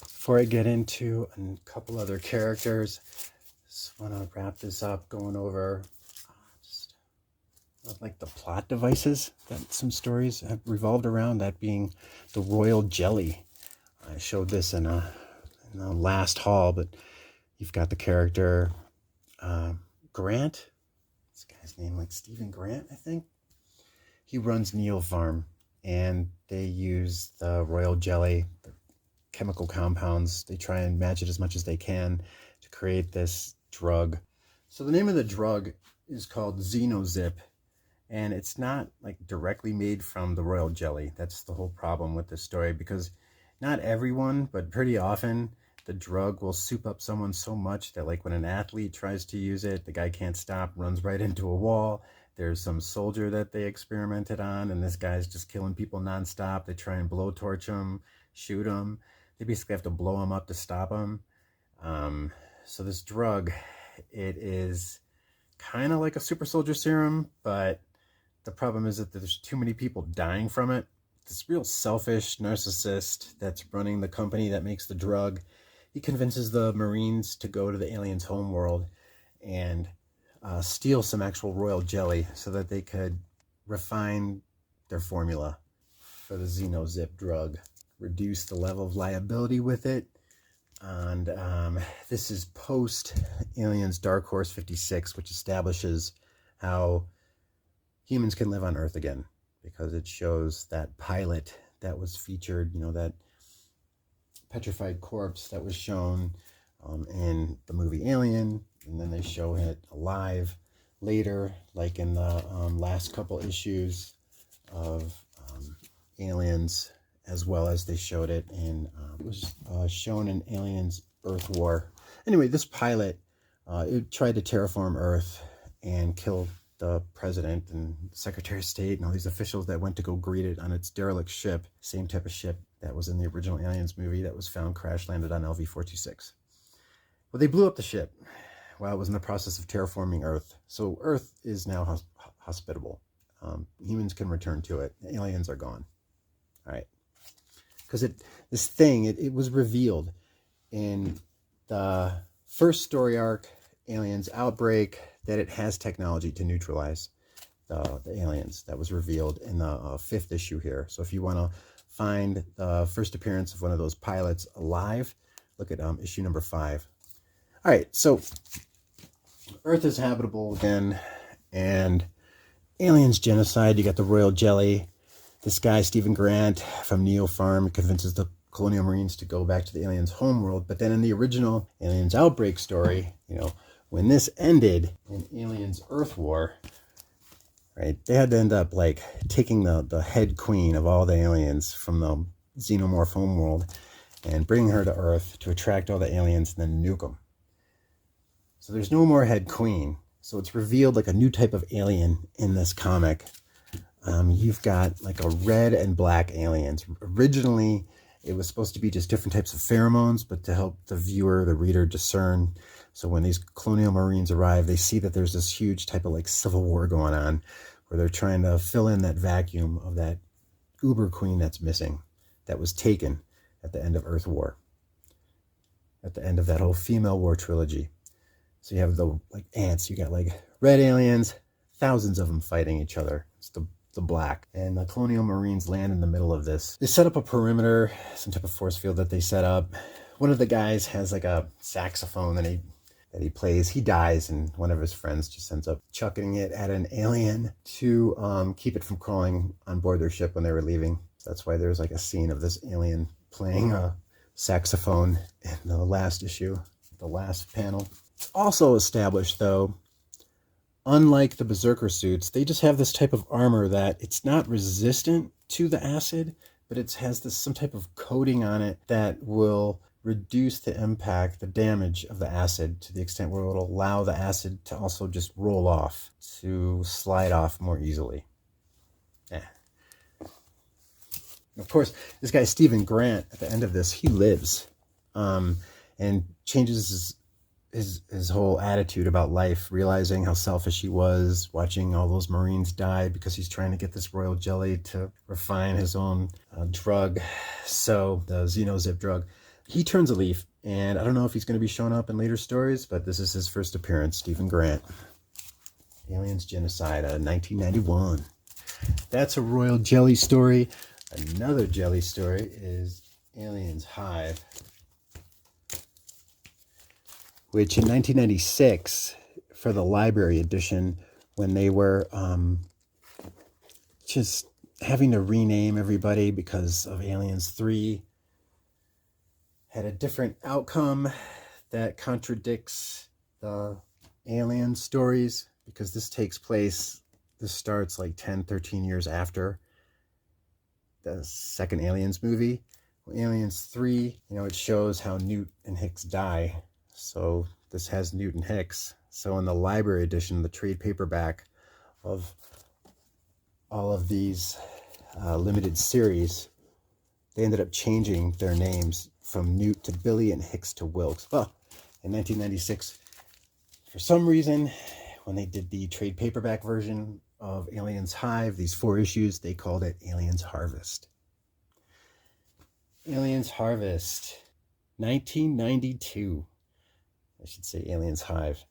Before I get into a couple other characters, just want to wrap this up going over just like the plot devices that some stories have revolved around, that being the royal jelly. I showed this in a last haul, but you've got the character Grant. This guy's name, like Stephen Grant, I think. He runs Neo Farm, and they use the royal jelly, the chemical compounds. They try and match it as much as they can to create this drug. So the name of the drug is called Xenozip, And it's not like directly made from the royal jelly. That's the whole problem with this story, because not everyone, but pretty often, the drug will soup up someone so much that, like, when an athlete tries to use it, the guy can't stop, runs right into a wall. There's some soldier that they experimented on, and this guy's just killing people nonstop. They try and blowtorch him, shoot him. They basically have to blow him up to stop him. So this drug, it is kind of like a super soldier serum, but the problem is that there's too many people dying from it. This real selfish narcissist that's running the company that makes the drug, he convinces the Marines to go to the aliens' homeworld and steal some actual royal jelly so that they could refine their formula for the Xenozip drug, reduce the level of liability with it. And this is post Aliens Dark Horse 56, which establishes how humans can live on Earth again, because it shows that pilot that was featured, that petrified corpse that was shown in the movie Alien, and then they show it alive later, like in the last couple issues of Aliens, as well as they showed it in, it was shown in Aliens Earth War. Anyway, this pilot, it tried to terraform Earth and kill the president and Secretary of State and all these officials that went to go greet it on its derelict ship, same type of ship that was in the original Aliens movie that was found crash landed on LV-426. Well, they blew up the ship while it was in the process of terraforming Earth. So Earth is now hospitable. Humans can return to it. The aliens are gone. All right. Because it was revealed in the first story arc, Aliens Outbreak, that it has technology to neutralize the aliens. That was revealed in the 5th issue here. So if you want to find the first appearance of one of those pilots alive, look at issue number 5. All right, so Earth is habitable again, and aliens genocide. You got the royal jelly. This guy, Stephen Grant from Neo Farm, convinces the colonial marines to go back to the aliens' homeworld. But then in the original Aliens Outbreak story, when this ended in Aliens Earth War, right, they had to end up like taking the head queen of all the aliens from the xenomorph homeworld and bringing her to Earth to attract all the aliens and then nuke them. So there's no more head queen. So it's revealed like a new type of alien in this comic. You've got like a red and black aliens. Originally, it was supposed to be just different types of pheromones, but to help the viewer, the reader, discern. So when these colonial marines arrive, they see that there's this huge type of like civil war going on, where they're trying to fill in that vacuum of that uber queen that's missing, that was taken at the end of Earth War, at the end of that whole female war trilogy. So you have the like ants, you got like red aliens, thousands of them fighting each other. It's the black, and the colonial marines land in the middle of this. They set up a perimeter, some type of force field that they set up. One of the guys has like a saxophone that he plays. He dies, and one of his friends just ends up chucking it at an alien to keep it from crawling on board their ship when they were leaving. So that's why there's like a scene of this alien playing a saxophone in the last issue, the last panel. It's also established, though, unlike the Berserker suits, they just have this type of armor that it's not resistant to the acid, but it has some type of coating on it that will reduce the impact, the damage of the acid, to the extent where it will allow the acid to also just roll off, to slide off more easily. Of course, this guy Stephen Grant, at the end of this, he lives and changes his whole attitude about life, realizing how selfish he was, watching all those Marines die because he's trying to get this royal jelly to refine his own drug. So the Xenozip drug. He turns a leaf, and I don't know if he's going to be showing up in later stories, but this is his first appearance, Stephen Grant. Aliens Genocide, 1991. That's a royal jelly story. Another jelly story is Aliens Hive, which in 1996, for the library edition, when they were just having to rename everybody because of Aliens 3, had a different outcome that contradicts the Alien stories, because this takes place This starts like 10, 13 years after the second Aliens movie. Aliens 3, it shows how Newt and Hicks die. So this has Newt and Hicks. So in the library edition, the trade paperback of all of these limited series, they ended up changing their names from Newt to Billy and Hicks to Wilkes. Well, in 1996, for some reason, when they did the trade paperback version of Aliens Hive, these 4 issues, they called it Aliens Harvest. Aliens Harvest, 1992. I should say Aliens Hive.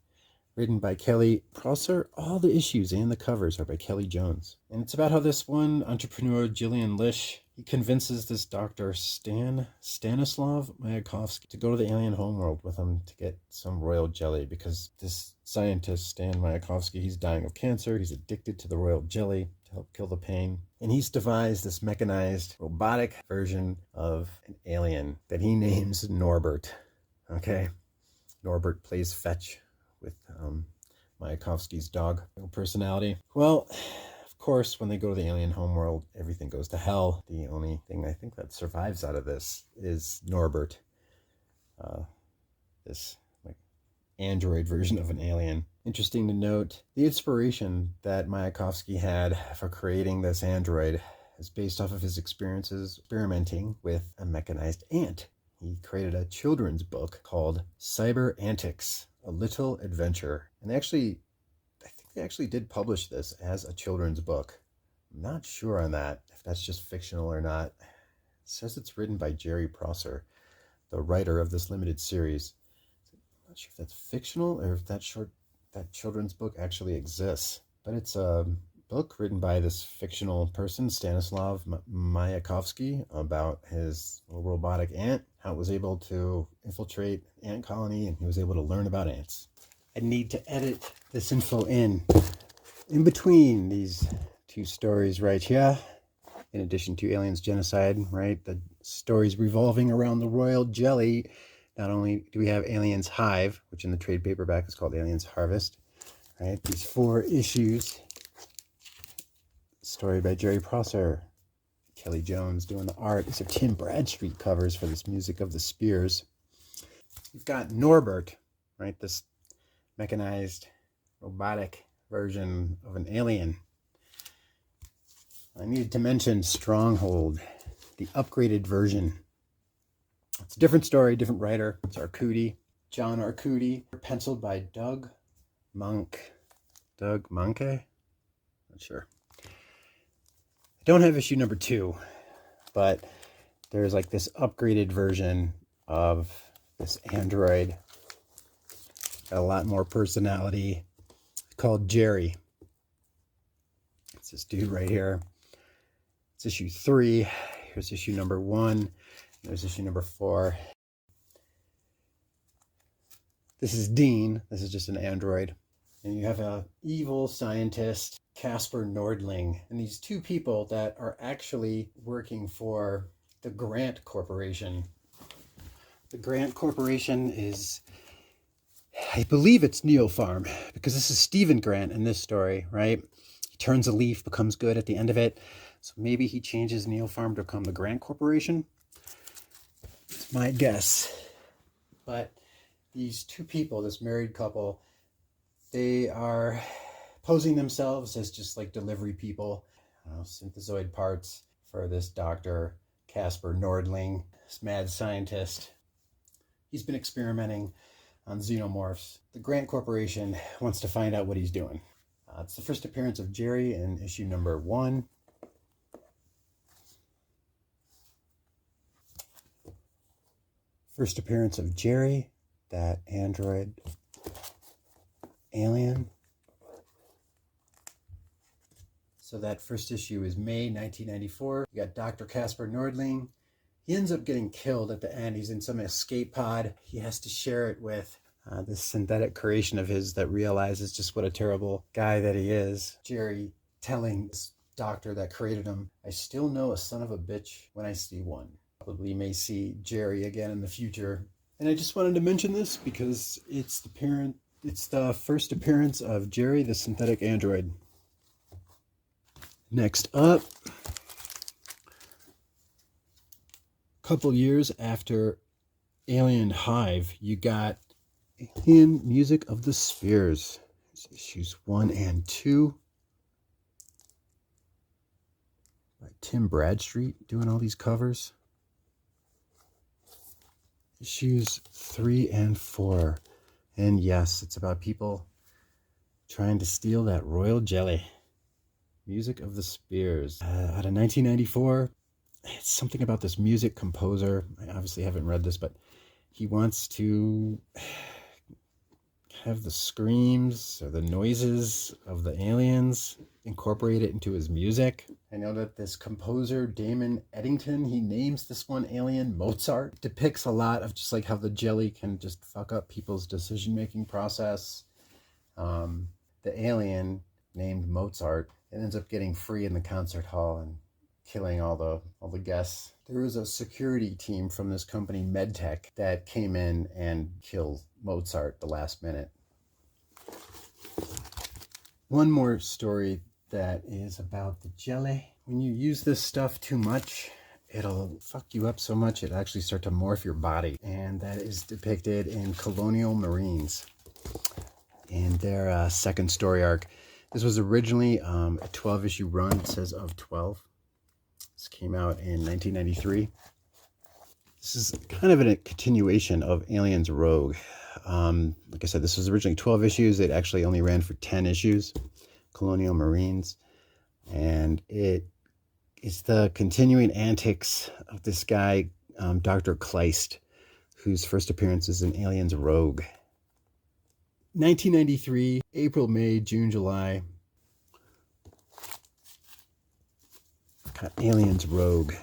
Written by Kelly Prosser. All the issues and the covers are by Kelly Jones. And it's about how this one entrepreneur, Jillian Lish, he convinces this doctor, Stanislav Mayakovsky, to go to the alien homeworld with him to get some royal jelly, because this scientist, Stan Mayakovsky, he's dying of cancer. He's addicted to the royal jelly to help kill the pain. And he's devised this mechanized robotic version of an alien that he names Norbert. Okay? Norbert plays fetch with Mayakovsky's dog personality. Well, of course, when they go to the alien homeworld, everything goes to hell. The only thing I think that survives out of this is Norbert, this like android version of an alien. Interesting to note, the inspiration that Mayakovsky had for creating this android is based off of his experiences experimenting with a mechanized ant. He created a children's book called Cyber Antics, A Little Adventure. And I think they actually did publish this as a children's book. I'm not sure on that, if that's just fictional or not. It says it's written by Jerry Prosser, the writer of this limited series. I'm not sure if that's fictional or if that children's book actually exists. But it's a book written by this fictional person, Stanislav Mayakovsky, about his little robotic ant, how it was able to infiltrate an ant colony, and he was able to learn about ants. I need to edit this info in between these 2 stories right here, in addition to Aliens Genocide, right? The stories revolving around the royal jelly. Not only do we have Aliens Hive, which in the trade paperback is called Aliens Harvest, right? These 4 issues, story by Jerry Prosser, Kelly Jones doing the art. These are Tim Bradstreet covers for this Music of the Spears. You've got Norbert, right? This mechanized robotic version of an alien. I needed to mention Stronghold, the upgraded version. It's a different story, different writer. It's John Arcudi, penciled by Doug Mahnke? Not sure. I don't have issue number 2, but there's like this upgraded version of this android. Got a lot more personality, called Jerry. It's this dude right here. It's issue 3. Here's issue number 1. There's issue number 4. This is Dean. This is just an android. And you have an evil scientist, Casper Nordling, and these 2 people that are actually working for the Grant Corporation. The Grant Corporation is, I believe it's Neopharm, because this is Stephen Grant in this story, right? He turns a leaf, becomes good at the end of it. So maybe he changes Neopharm to become the Grant Corporation. It's my guess. But these 2 people, this married couple, they are posing themselves as just like delivery people, synthezoid parts for this Dr. Casper Nordling, this mad scientist. He's been experimenting on xenomorphs. The Grant Corporation wants to find out what he's doing. It's the first appearance of Jerry in issue number 1. First appearance of Jerry, that android alien. So that first issue is May 1994. You got Dr. Casper Nordling. He ends up getting killed at the end. He's in some escape pod. He has to share it with this synthetic creation of his that realizes just what a terrible guy that he is. Jerry telling this doctor that created him, "I still know a son of a bitch when I see one." Probably may see Jerry again in the future. And I just wanted to mention this because it's the first appearance of Jerry, the synthetic android. Next up, a couple years after Alien Hive, you got Alien Music of the Spheres. It's issues 1 and 2 by Tim Bradstreet doing all these covers. Issues 3 and 4. And yes, it's about people trying to steal that royal jelly. Music of the Spheres. Out of 1994. It's something about this music composer. I obviously haven't read this, but he wants to have the screams or the noises of the aliens incorporate it into his music. I know that this composer, Damon Eddington, he names this one alien Mozart. It depicts a lot of just like how the jelly can just fuck up people's decision-making process. The alien named Mozart, it ends up getting free in the concert hall and killing all the guests. There was a security team from this company, MedTech, that came in and killed Mozart the last minute. One more story that is about the jelly. When you use this stuff too much, it'll fuck you up so much it actually start to morph your body. And that is depicted in Colonial Marines in their second story arc. This was originally a 12-issue run. It says of 12. This came out in 1993. This is kind of a continuation of Aliens Rogue. Like I said, this was originally 12 issues. It actually only ran for 10 issues, Colonial Marines. And it is the continuing antics of this guy, Dr. Kleist, whose first appearance is in Aliens Rogue. 1993, April, May, June, July. Got Aliens Rogue.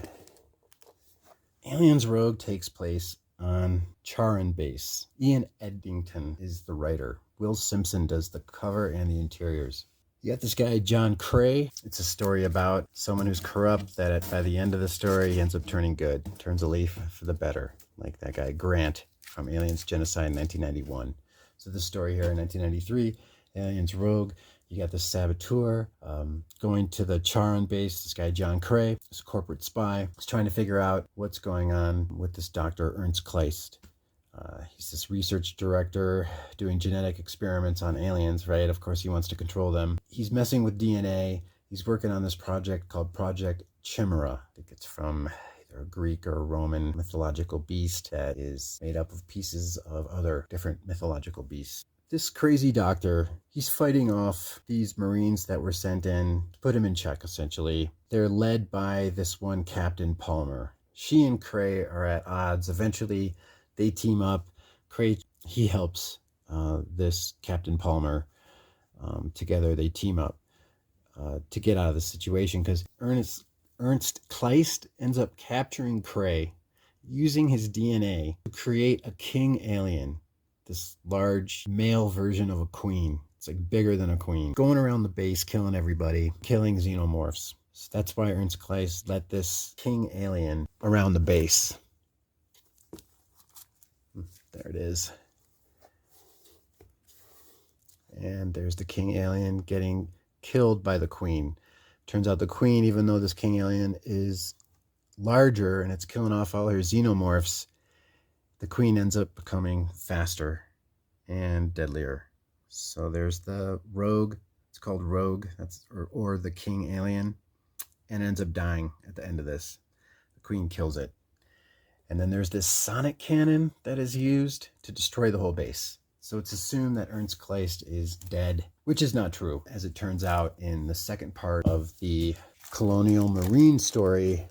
Aliens Rogue takes place on Charon Base. Ian Eddington is the writer. Will Simpson does the cover and the interiors. You got this guy, John Cray. It's a story about someone who's corrupt that by the end of the story, he ends up turning good. Turns a leaf for the better. Like that guy, Grant, from Aliens Genocide in 1991. So this story here in 1993, Aliens Rogue. You got the saboteur going to the Charon base. This guy, John Cray, is a corporate spy. He's trying to figure out what's going on with this Dr. Ernst Kleist. He's this research director doing genetic experiments on aliens, right? Of course, he wants to control them. He's messing with DNA. He's working on this project called Project Chimera. I think it's from either a Greek or a Roman mythological beast that is made up of pieces of other different mythological beasts. This crazy doctor, he's fighting off these Marines that were sent in to put him in check, essentially. They're led by this one Captain Palmer. She and Cray are at odds. Eventually, they team up. Cray, he helps this Captain Palmer. Together, they team up to get out of the situation because Ernst Kleist ends up capturing Cray, using his DNA to create a king alien. This large male version of a queen. It's like bigger than a queen. Going around the base, killing everybody, killing xenomorphs. So that's why Ernst Kleist let this king alien around the base. There it is. And there's the king alien getting killed by the queen. Turns out the queen, even though this king alien is larger and it's killing off all her xenomorphs, the queen ends up becoming faster and deadlier. So there's the rogue. It's called Rogue. That's or the king alien, and ends up dying at the end of this. The queen kills it. And then there's this sonic cannon that is used to destroy the whole base. So it's assumed that Ernst Kleist is dead, which is not true. As it turns out in the second part of the Colonial Marine story,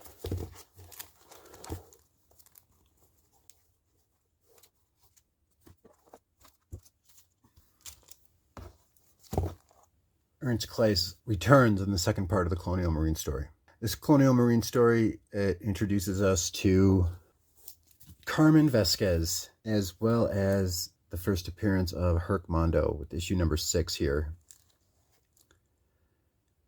Ernst Kleist returns in the second part of the Colonial Marine story. This Colonial Marine story, it introduces us to Carmen Vasquez, as well as the first appearance of Herc Mondo with issue number 6 here.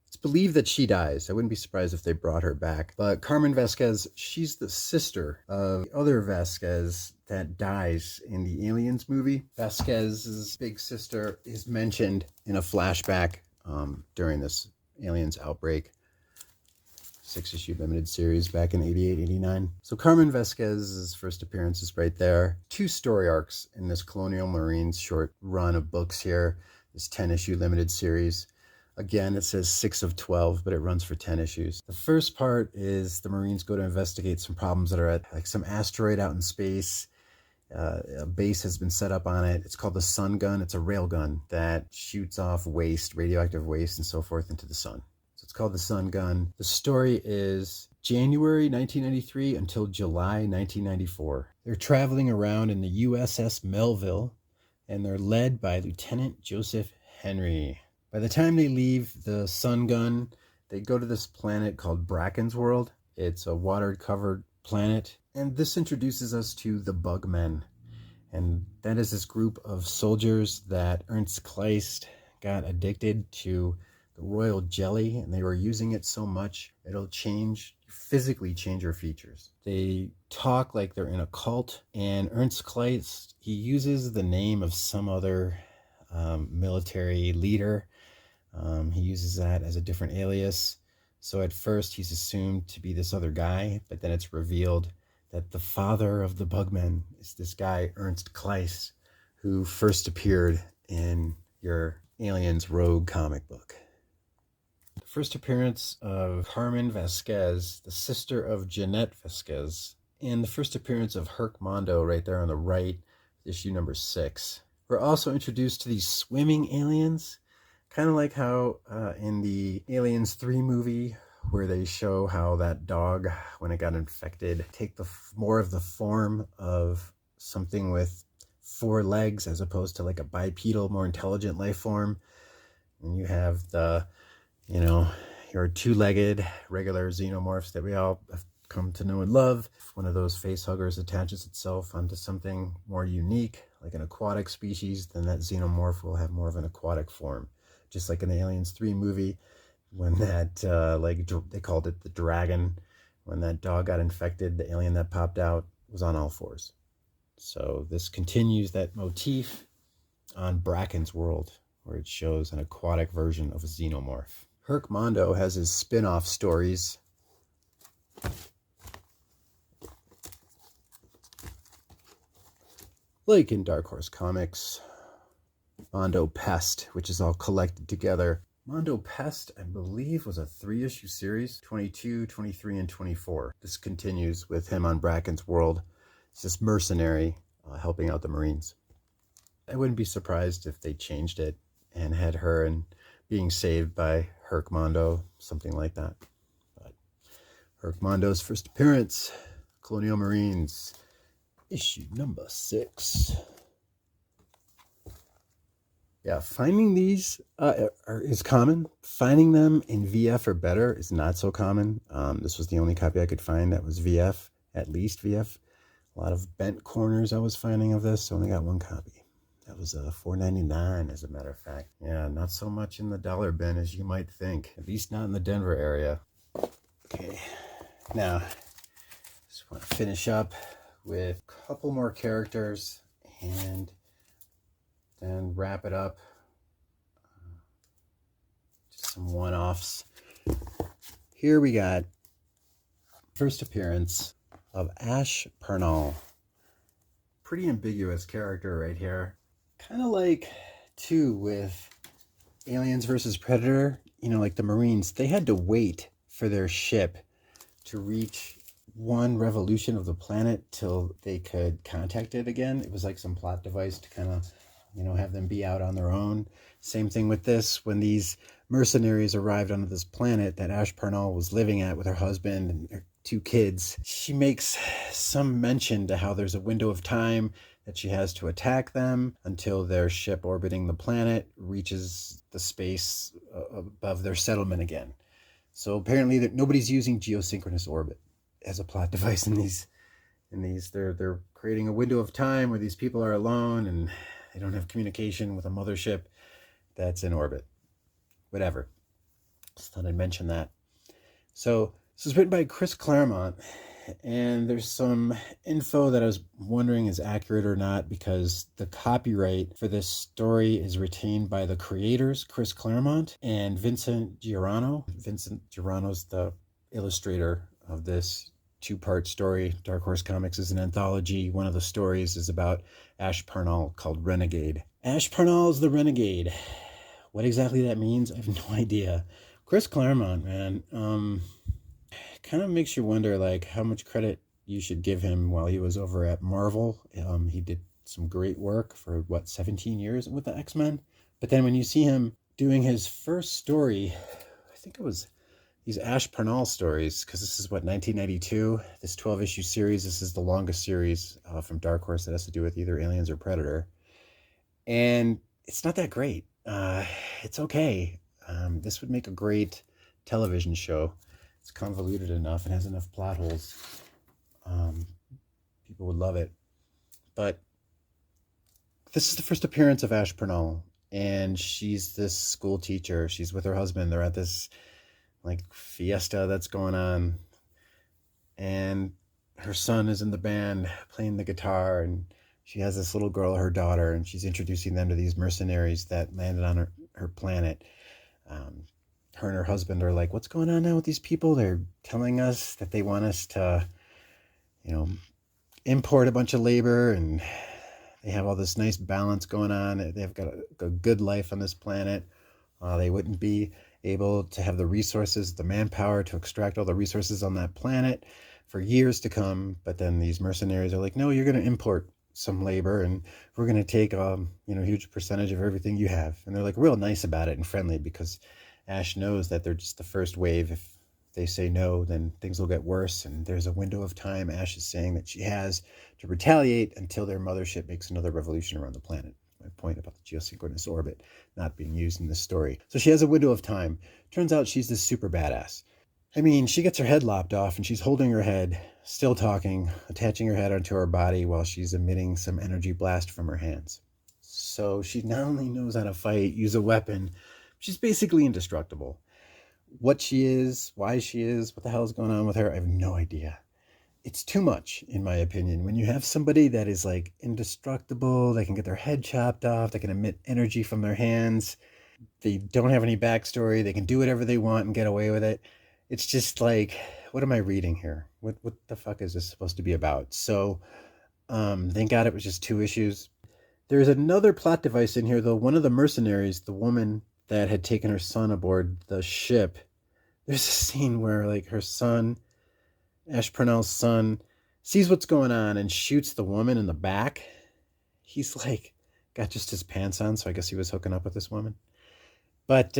It's believed that she dies. I wouldn't be surprised if they brought her back. But Carmen Vasquez, she's the sister of the other Vasquez that dies in the Aliens movie. Vasquez's big sister is mentioned in a flashback during this Aliens outbreak. 6-issue limited series back in 88, 89. So Carmen Vasquez's first appearance is right there. 2 story arcs in this Colonial Marines short run of books here, this 10-issue limited series. Again, it says 6 of 12, but it runs for 10 issues. The first part is the Marines go to investigate some problems that are at like some asteroid out in space. A base has been set up on it. It's called the Sun Gun. It's a rail gun that shoots off waste, radioactive waste and so forth into the sun. So it's called the Sun Gun. The story is January 1993 until July 1994. They're traveling around in the USS Melville, and they're led by Lieutenant Joseph Henry. By the time they leave the Sun Gun, they go to this planet called Bracken's World. It's a water-covered planet, and this introduces us to the Bugmen. And that is this group of soldiers that Ernst Kleist got addicted to the royal jelly, and they were using it so much it'll physically change your features. They talk like they're in a cult, and Ernst Kleist, he uses the name of some other military leader. He uses that as a different alias. So at first he's assumed to be this other guy, but then it's revealed that the father of the Bugmen is this guy, Ernst Kleist, who first appeared in your Aliens Rogue comic book. The first appearance of Carmen Vasquez, the sister of Jeanette Vasquez, and the first appearance of Herc Mondo right there on the right, issue number 6. We're also introduced to these swimming aliens, kind of like how in the Aliens 3 movie, where they show how that dog, when it got infected, take more of the form of something with 4 legs as opposed to like a bipedal, more intelligent life form. And you have the, your 2-legged regular xenomorphs that we all have come to know and love. If one of those face huggers attaches itself onto something more unique, like an aquatic species, then that xenomorph will have more of an aquatic form. Just like in the Aliens 3 movie, when that, they called it the dragon, when that dog got infected, the alien that popped out was on all 4s. So this continues that motif on Bracken's World, where it shows an aquatic version of a xenomorph. Herc Mondo has his spin-off stories. Like in Dark Horse Comics, Mondo Pest, which is all collected together. Mondo Pest, I believe, was a 3-issue series, 22, 23, and 24. This continues with him on Bracken's World. It's this mercenary helping out the Marines. I wouldn't be surprised if they changed it and had her and being saved by Herc Mondo, something like that. But Herc Mondo's first appearance, Colonial Marines, issue number 6. Yeah, finding these is common. Finding them in VF or better is not so common. This was the only copy I could find that was VF, at least VF. A lot of bent corners I was finding of this. Only got 1 copy. That was $4.99, as a matter of fact. Yeah, not so much in the dollar bin as you might think. At least not in the Denver area. Okay, now just want to finish up with a couple more characters and then wrap it up. Just some one-offs. Here we got first appearance of Ash Pernal. Pretty ambiguous character right here. Kind of like, too, with Aliens versus Predator, like the Marines, they had to wait for their ship to reach 1 revolution of the planet till they could contact it again. It was like some plot device to kind of have them be out on their own. Same thing with this. When these mercenaries arrived onto this planet that Ash Pernal was living at with her husband and her 2 kids, she makes some mention to how there's a window of time that she has to attack them until their ship orbiting the planet reaches the space above their settlement again. So apparently nobody's using geosynchronous orbit as a plot device in these. They're creating a window of time where these people are alone and they don't have communication with a mothership that's in orbit. Whatever. Just thought I'd mention that. So this was written by Chris Claremont, and there's some info that I was wondering is accurate or not, because the copyright for this story is retained by the creators, Chris Claremont and Vincent Giorano. Vincent Giorano's the illustrator of this two-part story. Dark Horse Comics is an anthology. One of the stories is about Ash Parnell called Renegade. Ash Parnell is the Renegade. What exactly that means, I have no idea. Chris Claremont, man, kind of makes you wonder like how much credit you should give him while he was over at Marvel. He did some great work for 17 years with the X-Men. But then when you see him doing his first story, I think it was these Ash Parnell stories, because this is 1992, this 12-issue series. This is the longest series from Dark Horse that has to do with either Aliens or Predator. And it's not that great. It's okay. This would make a great television show. It's convoluted enough and has enough plot holes. People would love it. But this is the first appearance of Ash Parnell, and she's this school teacher. She's with her husband. They're at this like fiesta that's going on, and her son is in the band playing the guitar, and she has this little girl, her daughter, and she's introducing them to these mercenaries that landed on her planet. Her and her husband are like, what's going on now with these people? They're telling us that they want us to, import a bunch of labor, and they have all this nice balance going on. They've got a good life on this planet. They wouldn't be able to have the resources, the manpower to extract all the resources on that planet for years to come. But then these mercenaries are like, no, you're going to import some labor, and we're going to take a huge percentage of everything you have. And they're like real nice about it and friendly, because Ash knows that they're just the first wave. If they say no, then things will get worse, and there's a window of time, Ash is saying, that she has to retaliate until their mothership makes another revolution around the planet. My point about the geosynchronous orbit not being used in this story. So she has a window of time. Turns out she's this super badass. I mean, she gets her head lopped off, and she's holding her head, still talking, attaching her head onto her body while she's emitting some energy blast from her hands. So she not only knows how to fight, use a weapon, she's basically indestructible. What she is, why she is, what the hell is going on with her, I have no idea. It's too much, in my opinion. When you have somebody that is like indestructible, they can get their head chopped off, they can emit energy from their hands, they don't have any backstory, they can do whatever they want and get away with it. It's just like, what am I reading here? What the fuck is this supposed to be about? So, thank God it was just 2 issues. There's another plot device in here, though. One of the mercenaries, the woman that had taken her son aboard the ship, there's a scene where like her son, Ash Parnell's son, sees what's going on and shoots the woman in the back. He's like got just his pants on, so I guess he was hooking up with this woman. But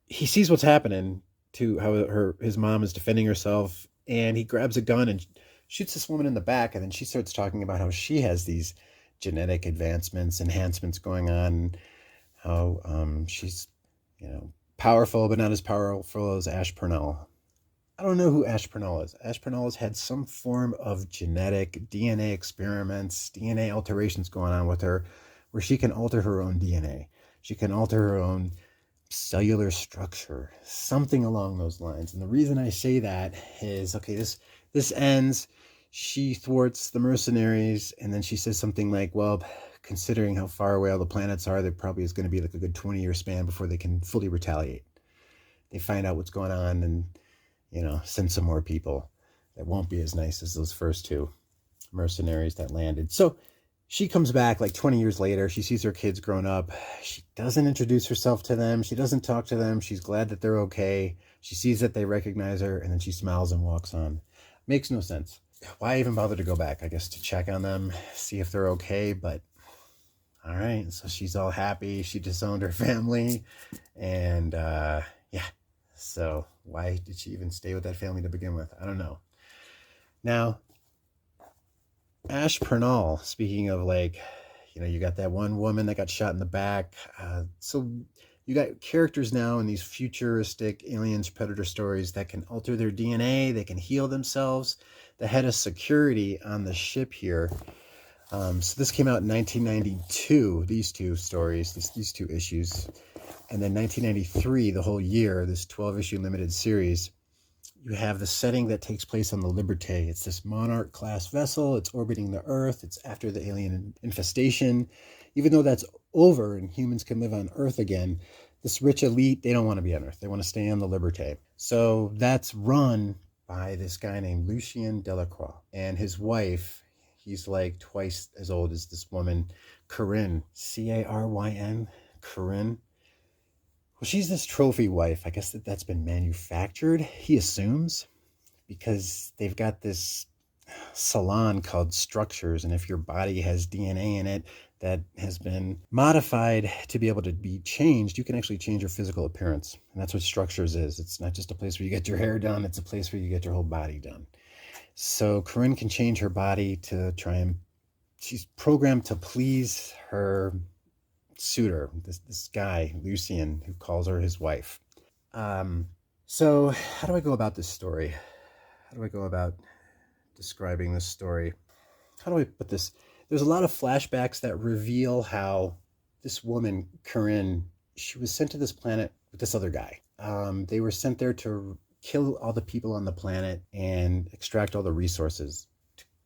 he sees what's happening, to how his mom is defending herself, and he grabs a gun and shoots this woman in the back. And then she starts talking about how she has these genetic enhancements going on, how she's powerful, but not as powerful as Ash Parnell. I don't know who Ash Parnell is. Ash Parnell has had some form of genetic DNA experiments, DNA alterations going on with her, where she can alter her own DNA. She can alter her own cellular structure, something along those lines. And the reason I say that is, okay, this ends, she thwarts the mercenaries, and then she says something like, well, considering how far away all the planets are, there probably is going to be like a good 20-year span before they can fully retaliate. They find out what's going on and, send some more people that won't be as nice as those first 2 mercenaries that landed. So she comes back like 20 years later. She sees her kids grown up. She doesn't introduce herself to them. She doesn't talk to them. She's glad that they're okay. She sees that they recognize her, and then she smiles and walks on. Makes no sense. Why even bother to go back? I guess to check on them, see if they're okay, but all right. So she's all happy. She disowned her family, and yeah. So why did she even stay with that family to begin with? I don't know. Now, Ash Parnell, speaking of like, you got that one woman that got shot in the back. So you got characters now in these futuristic aliens predator stories that can alter their DNA. They can heal themselves. The head of security on the ship here. So this came out in 1992, these 2 stories, these 2 issues. And then 1993, the whole year, this 12-issue limited series, you have the setting that takes place on the Liberté. It's this Monarch-class vessel. It's orbiting the Earth. It's after the alien infestation. Even though that's over and humans can live on Earth again, This rich elite, they don't want to be on Earth. They want to stay on the Liberté. So that's run by this guy named Lucien Delacroix. And his wife, he's like twice as old as this woman, Corinne, Caryn, Corinne. Well, she's this trophy wife. I guess that's been manufactured, he assumes, because they've got this salon called Structures, and if your body has DNA in it that has been modified to be able to be changed, you can actually change your physical appearance. And that's what Structures is. It's not just a place where you get your hair done, it's a place where you get your whole body done. So Corinne can change her body to try and, she's programmed to please her suitor, this guy, Lucien, who calls her his wife. So how do I go about this story? How do I go about describing this story? How do I put this? There's a lot of flashbacks that reveal how this woman, Corinne, she was sent to this planet with this other guy. They were sent there to kill all the people on the planet and extract all the resources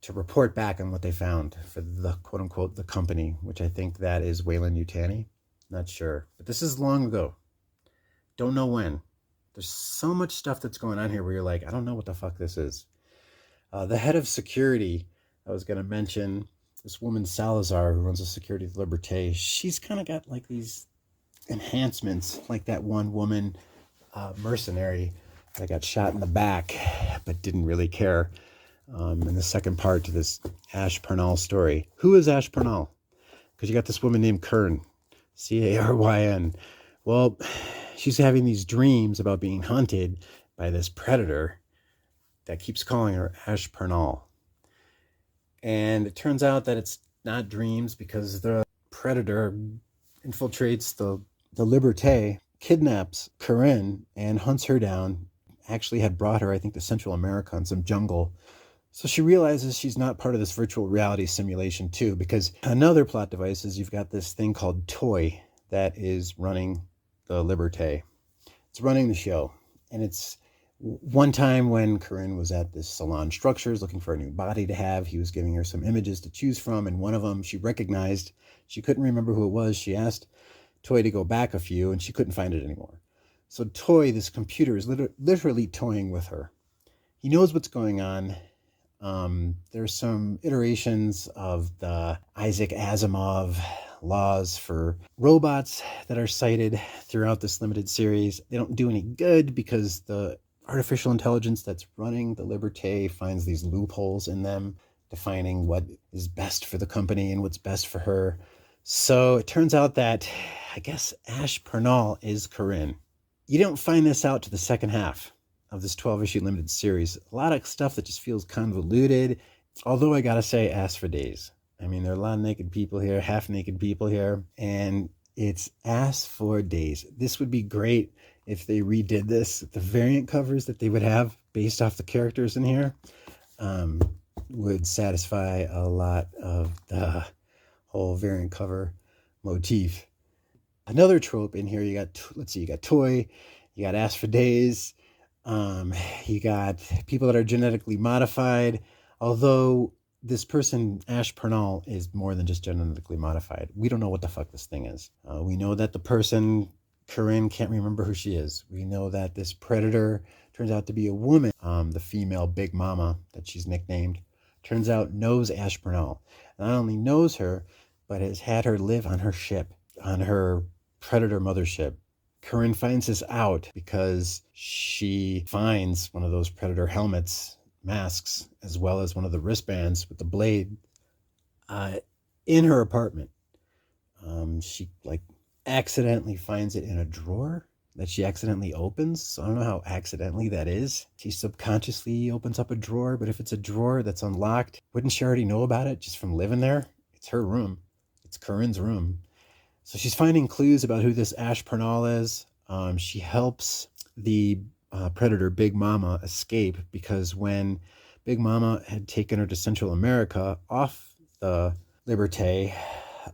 to report back on what they found for the quote unquote the company, which I think that is Weyland-Yutani. Not sure. But this is long ago. Don't know when. There's so much stuff that's going on here where you're like, I don't know what the fuck this is. The head of security, I was going to mention, this woman Salazar, who runs the security of Liberté, she's kind of got like these enhancements, like that one woman mercenary that got shot in the back, but didn't really care. In the second part to this Ash Pernal story. Who is Ash Pernal? Because you got this woman named Caryn, Caryn. Well, she's having these dreams about being hunted by this predator that keeps calling her Ash Pernal. And it turns out that it's not dreams, because the predator infiltrates the Liberté, kidnaps Corinne, and hunts her down. Actually had brought her, I think, to Central America in some jungle. So she realizes she's not part of this virtual reality simulation too, because another plot device is you've got this thing called Toy that is running the Liberté. It's running the show. And it's one time when Corinne was at this salon Structures looking for a new body to have, he was giving her some images to choose from, and one of them she recognized. She couldn't remember who it was. She asked Toy to go back a few, and she couldn't find it anymore. So Toy, this computer, is literally toying with her. He knows what's going on. There's some iterations of the Isaac Asimov laws for robots that are cited throughout this limited series. They don't do any good because the artificial intelligence that's running the Liberté finds these loopholes in them, defining what is best for the company and what's best for her. So it turns out that, I guess, Ash Pernal is Corinne. You don't find this out to the second half of this 12-issue limited series. A lot of stuff that just feels convoluted. Although I gotta say, ass for days. I mean, there are a lot of naked people here, half-naked people here, and it's ass for days. This would be great if they redid this. The variant covers that they would have based off the characters in here would satisfy a lot of the whole variant cover motif. Another trope in here, you got Toy, you got ass for days, you got people that are genetically modified, although this person, Ash Pernal, is more than just genetically modified. We don't know what the fuck this thing is. We know that the person, Corinne, can't remember who she is. We know that this predator turns out to be a woman. The female Big Mama that she's nicknamed, turns out knows Ash Pernal. Not only knows her, but has had her live on her ship, on her predator mothership. Corinne finds this out because she finds one of those predator helmets, masks, as well as one of the wristbands with the blade in her apartment. She accidentally finds it in a drawer that she accidentally opens. So I don't know how accidentally that is. She subconsciously opens up a drawer, but if it's a drawer that's unlocked, wouldn't she already know about it just from living there? It's her room. It's Corinne's room. So she's finding clues about who this Ash Pernal is. She helps the predator Big Mama escape, because when Big Mama had taken her to Central America off the Liberté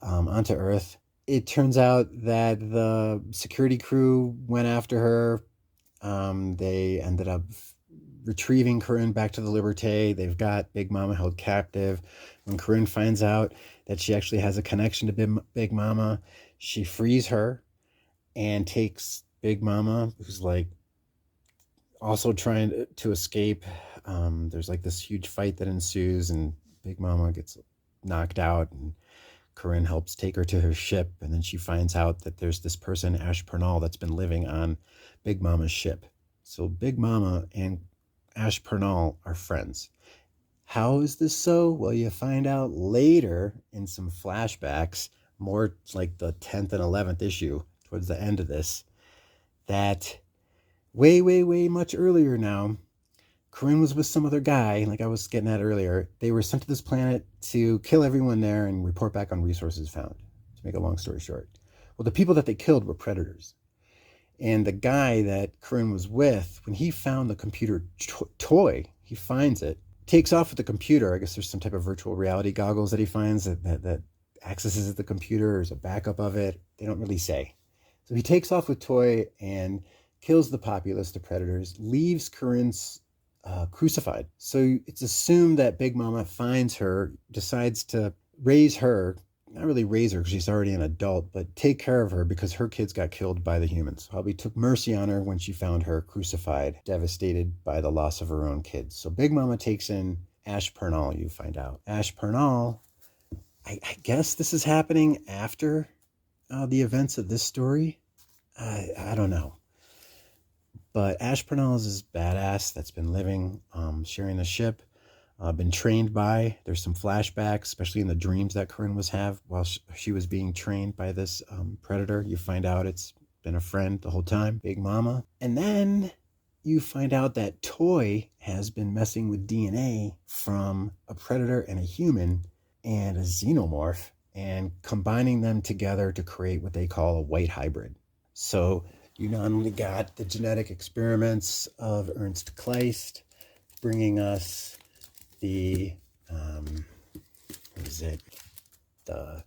onto Earth, it turns out that the security crew went after her. They ended up retrieving Corinne back to the Liberté. They've got Big Mama held captive. When Corinne finds out that she actually has a connection to Big Mama, she frees her and takes Big Mama, who's like also trying to escape. There's like this huge fight that ensues, and Big Mama gets knocked out, and Corinne helps take her to her ship, and then she finds out that there's this person, Ash Pernal, that's been living on Big Mama's ship. So Big Mama and Ash Pernal are friends. How is this so? Well, you find out later in some flashbacks, more like the 10th and 11th issue, towards the end of this, that way much earlier now, Corinne was with some other guy, like I was getting at earlier. They were sent to this planet to kill everyone there and report back on resources found, to make a long story short. Well, the people that they killed were predators. And the guy that Corinne was with, when he found the computer toy, he finds it, takes off with the computer. I guess there's some type of virtual reality goggles that he finds that accesses the computer, or is a backup of it. They don't really say. So he takes off with toy and kills the populace, the predators, leaves Corinne's crucified. So it's assumed that Big Mama finds her, decides to raise her, not really raise her because she's already an adult, but take care of her because her kids got killed by the humans. Probably took mercy on her when she found her crucified, devastated by the loss of her own kids. So Big Mama takes in Ash Pernal, you find out. Ash Pernal, I guess this is happening after the events of this story. I don't know. But Ash Pernal is this badass that's been living, sharing the ship, been trained by. There's some flashbacks, especially in the dreams that Corinne was have while she was being trained by this predator. You find out it's been a friend the whole time, Big Mama. And then you find out that Toy has been messing with DNA from a predator and a human and a xenomorph and combining them together to create what they call a white hybrid. So you not only got the genetic experiments of Ernst Kleist bringing us the, what is it? The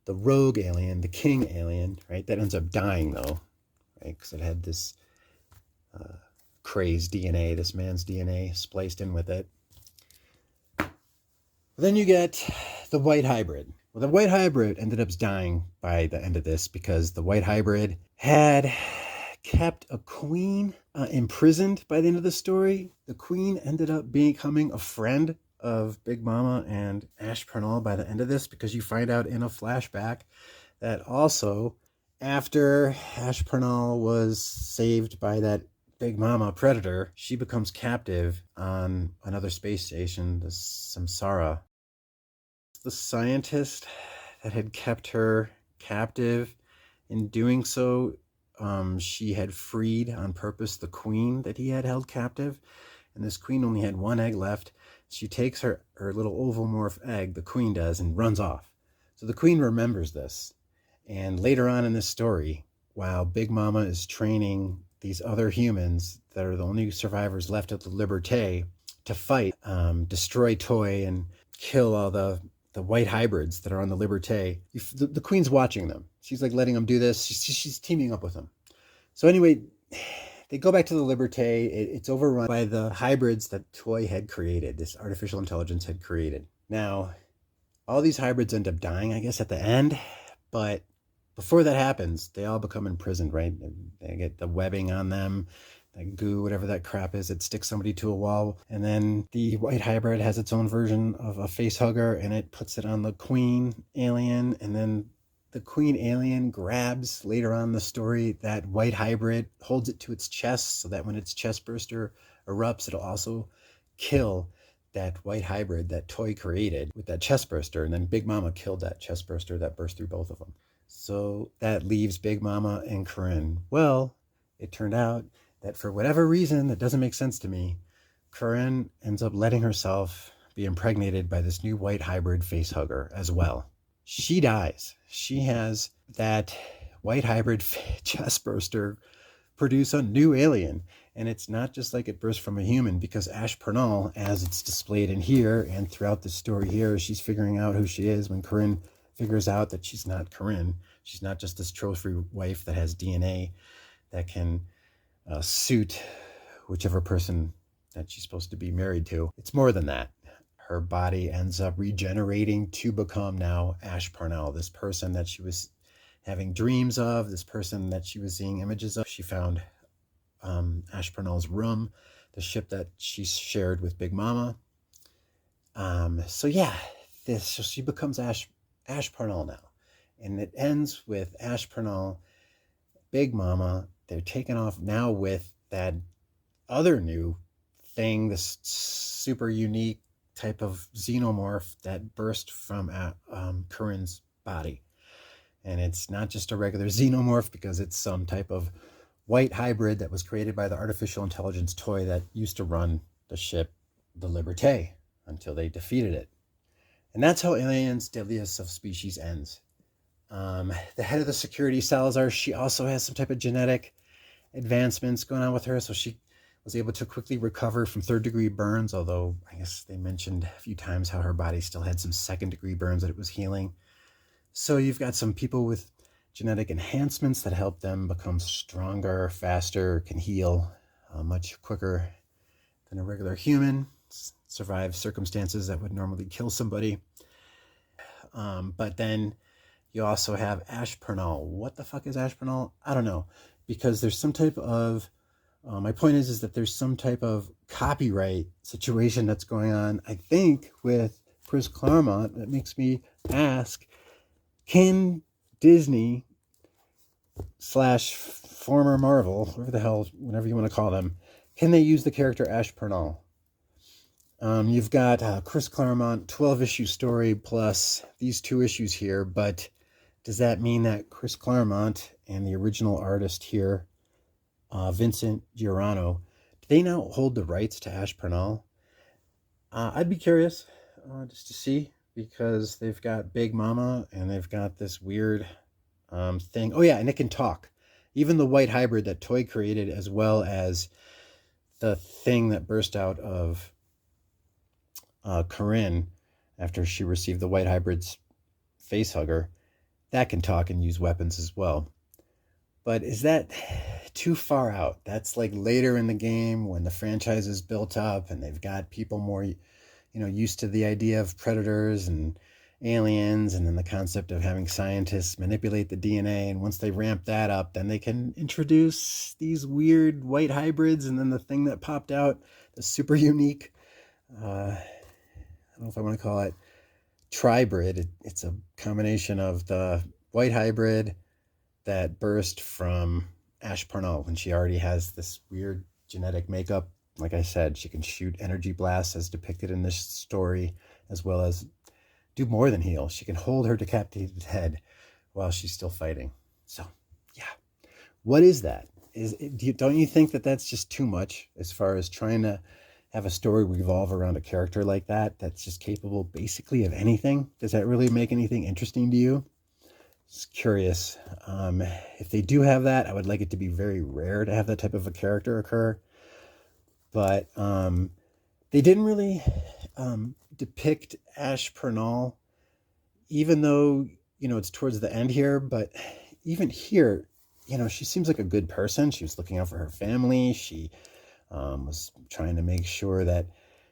rogue alien, the king alien, right? That ends up dying though, right? Because it had this crazed DNA, this man's DNA spliced in with it. Then you get the white hybrid. Well, the white hybrid ended up dying by the end of this because the white hybrid had kept a queen imprisoned by the end of the story. The queen ended up becoming a friend of Big Mama and Ash Pernal by the end of this, because you find out in a flashback that also after Ash Pernal was saved by that Big Mama predator, she becomes captive on another space station, the Samsara. The scientist that had kept her captive, in doing so, she had freed on purpose the queen that he had held captive, and this queen only had one egg left. She takes her little ovomorph egg, the queen does, and runs off. So the queen remembers this, and later on in this story, while Big Mama is training these other humans that are the only survivors left at the Liberté to fight, destroy Toy and kill all the white hybrids that are on the Liberté, the queen's watching them. She's like letting them do this. She's teaming up with them. So anyway, they go back to the Liberté. It's overrun by the hybrids that Toy had created, this artificial intelligence had created. Now, all these hybrids end up dying, I guess, at the end. But before that happens, they all become imprisoned, right? They get the webbing on them, that goo, whatever that crap is, it sticks somebody to a wall. And then the white hybrid has its own version of a face hugger, and it puts it on the queen alien. And then the queen alien grabs, later on in the story, that white hybrid, holds it to its chest so that when its chest burster erupts, it'll also kill that white hybrid that Toy created with that chest burster. And then Big Mama killed that chest burster that burst through both of them. So that leaves Big Mama and Corinne. Well, it turned out that for whatever reason that doesn't make sense to me, Corinne ends up letting herself be impregnated by this new white hybrid face hugger as well. She dies. She has that white hybrid chest burster produce a new alien. And it's not just like it burst from a human, because Ash Pernal, as it's displayed in here and throughout the story here, she's figuring out who she is when Corinne figures out that she's not Corinne. She's not just this trophy wife that has DNA that can suit whichever person that she's supposed to be married to. It's more than that. Her body ends up regenerating to become now Ash Pernal, this person that she having dreams of, this person that she was seeing images of. She found Ash Purnell's room, the ship that she shared with Big Mama. So yeah, so she becomes Ash Purnell now. And it ends with Ash Purnell, Big Mama. They're taken off now with that other new thing, this super unique type of xenomorph that burst from Corinne's body. And it's not just a regular xenomorph, because it's some type of white hybrid that was created by the artificial intelligence toy that used to run the ship, the Liberté, until they defeated it. And that's how Aliens Deadliest of Species ends. The head of the security, Salazar, she also has some type of genetic advancements going on with her, so she was able to quickly recover from third-degree burns, although I guess they mentioned a few times how her body still had some second-degree burns that it was healing. So you've got some people with genetic enhancements that help them become stronger, faster, can heal much quicker than a regular human, survive circumstances that would normally kill somebody. But then you also have Ash Purnell. What the fuck is Ash Purnell? I don't know, because there's some type of my point is that there's some type of copyright situation that's going on, I think, with Chris Claremont, that makes me ask, can Disney / former Marvel, whatever the hell, whatever you want to call them, can they use the character Ash Purnell? You've got Chris Claremont, 12-issue story plus these 2 issues here, but does that mean that Chris Claremont and the original artist here, Vincent Giordano, do they now hold the rights to Ash Purnell? I'd be curious just to see, because they've got Big Mama and they've got this weird thing. Oh yeah, and it can talk. Even the white hybrid that Toy created, as well as the thing that burst out of Corinne after she received the white hybrid's face hugger, that can talk and use weapons as well. But is that too far out? That's like later in the game, when the franchise is built up and they've got people more, used to the idea of predators and aliens, and then the concept of having scientists manipulate the DNA. And once they ramp that up, then they can introduce these weird white hybrids. And then the thing that popped out, the super unique, I don't know if I want to call it tribrid. It's a combination of the white hybrid that burst from Ash Purnell when she already has this weird genetic makeup. Like I said, she can shoot energy blasts as depicted in this story, as well as do more than heal. She can hold her decapitated head while she's still fighting. So, yeah. What is that? Don't you think that that's just too much, as far as trying to have a story revolve around a character like that, that's just capable basically of anything? Does that really make anything interesting to you? Just curious. If they do have that, I would like it to be very rare to have that type of a character occur. But they didn't really depict Ash Purnell, even though, it's towards the end here. But even here, she seems like a good person. She was looking out for her family. She was trying to make sure that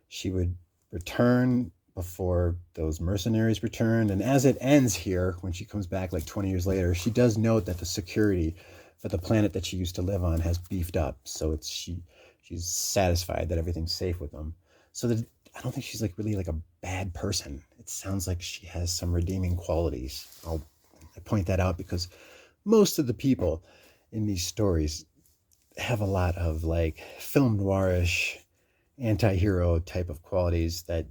she would return before those mercenaries returned. And as it ends here, when she comes back like 20 years later, she does note that the security for the planet that she used to live on has beefed up. So she's satisfied that everything's safe with them. So that I don't think she's really like a bad person. It sounds like she has some redeeming qualities. I point that out because most of the people in these stories have a lot of film noirish, anti-hero type of qualities that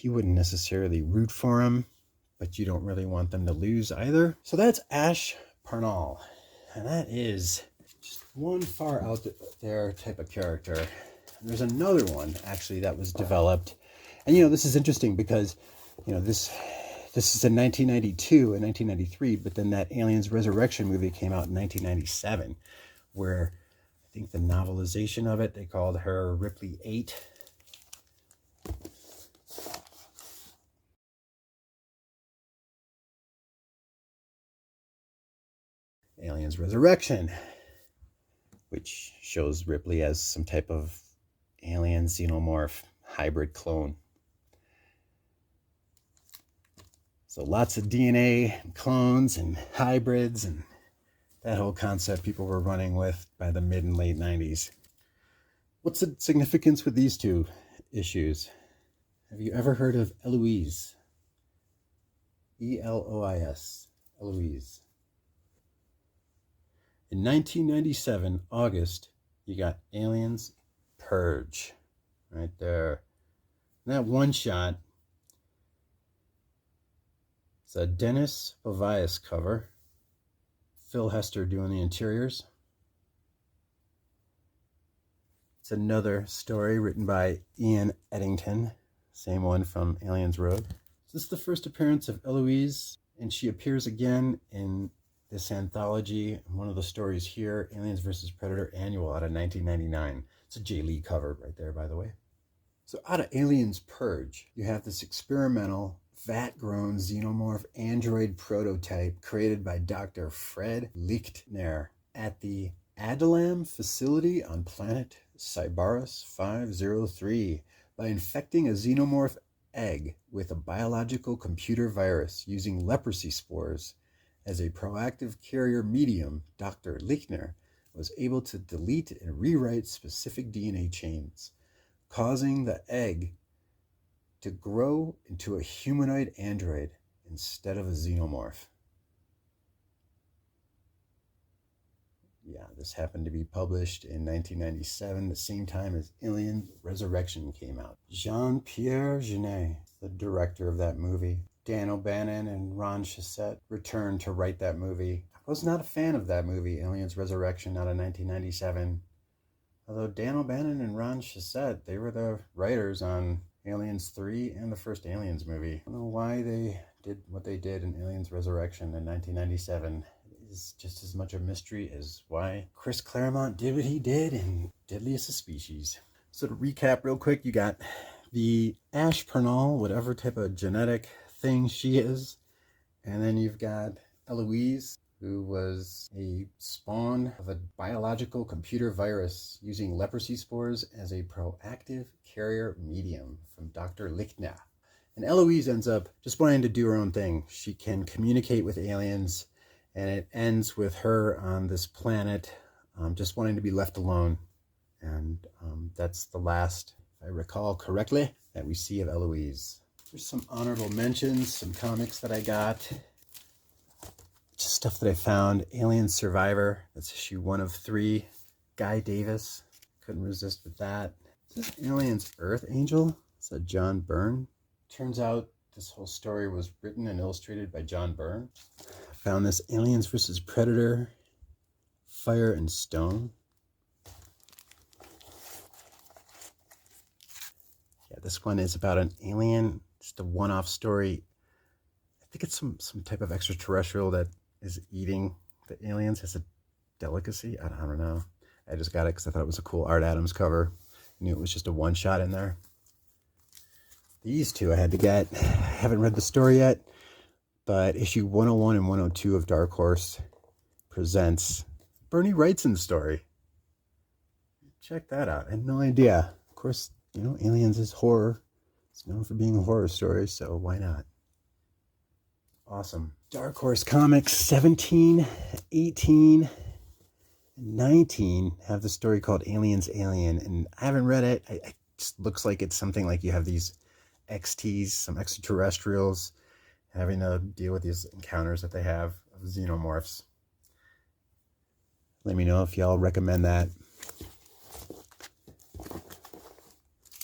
you wouldn't necessarily root for them, but you don't really want them to lose either. So that's Ash Purnell, and that is just one far out there type of character. There's another one actually that was developed, and this is interesting because this is in 1992 and 1993, but then that Aliens Resurrection movie came out in 1997, where I think the novelization of it, they called her Ripley 8. Aliens Resurrection, which shows Ripley as some type of alien xenomorph hybrid clone. So lots of DNA and clones and hybrids and that whole concept people were running with by the mid and late 90s. What's the significance with these two issues? Have you ever heard of Eloise? Elois. Eloise. In 1997, August, you got Aliens Purge right there. And that one shot, it's a Dennis Bovias cover. Phil Hester doing the interiors. It's another story written by Ian Eddington, same one from Aliens Road. This is the first appearance of Eloise, and she appears again in this anthology. One of the stories here, Aliens vs. Predator Annual out of 1999. It's a J. Lee cover right there, by the way. So out of Aliens Purge, you have this experimental vat-grown xenomorph android prototype created by Dr. Fred Lichtner at the Adalam facility on planet Cybarus 503 by infecting a xenomorph egg with a biological computer virus using leprosy spores. As a proactive carrier medium, Dr. Lichtner was able to delete and rewrite specific DNA chains, causing the egg to grow into a humanoid android instead of a xenomorph. Yeah, this happened to be published in 1997, the same time as Alien Resurrection came out. Jean-Pierre Jeunet, the director of that movie. Dan O'Bannon and Ron Shusett returned to write that movie. I was not a fan of that movie, Aliens Resurrection, out of 1997. Although Dan O'Bannon and Ron Shusett, they were the writers on Aliens 3 and the first Aliens movie. I don't know why they did what they did in Aliens Resurrection in 1997. It is just as much a mystery as why Chris Claremont did what he did in Deadliest of Species. So to recap real quick, you got the Ash Pernal, whatever type of genetic thing she is. And then you've got Eloise, who was a spawn of a biological computer virus using leprosy spores as a proactive carrier medium from Dr. Lichtner. And Eloise ends up just wanting to do her own thing. She can communicate with aliens, and it ends with her on this planet just wanting to be left alone. And that's the last, if I recall correctly, that we see of Eloise. There's some honorable mentions, some comics that I got. Just stuff that I found. Alien Survivor, that's issue 1 of 3. Guy Davis, couldn't resist with that. Is this Aliens Earth Angel? Is that John Byrne? Turns out this whole story was written and illustrated by John Byrne. I found this Aliens vs. Predator, Fire and Stone. Yeah, this one is about an alien, just a one-off story. I think it's some type of extraterrestrial that is eating the aliens as a delicacy. I don't know. I just got it because I thought it was a cool Art Adams cover. I knew it was just a one-shot in there. These two I had to get. I haven't read the story yet, but issue 101 and 102 of Dark Horse presents Bernie Wrightson's story. Check that out. I had no idea. Of course, you know, Aliens is horror. It's known for being a horror story, so why not? Awesome. Dark Horse Comics 17, 18, and 19 have the story called Aliens Alien, and I haven't read it. It just looks like it's something like you have these XTs, some extraterrestrials, having to deal with these encounters that they have of xenomorphs. Let me know if y'all recommend that.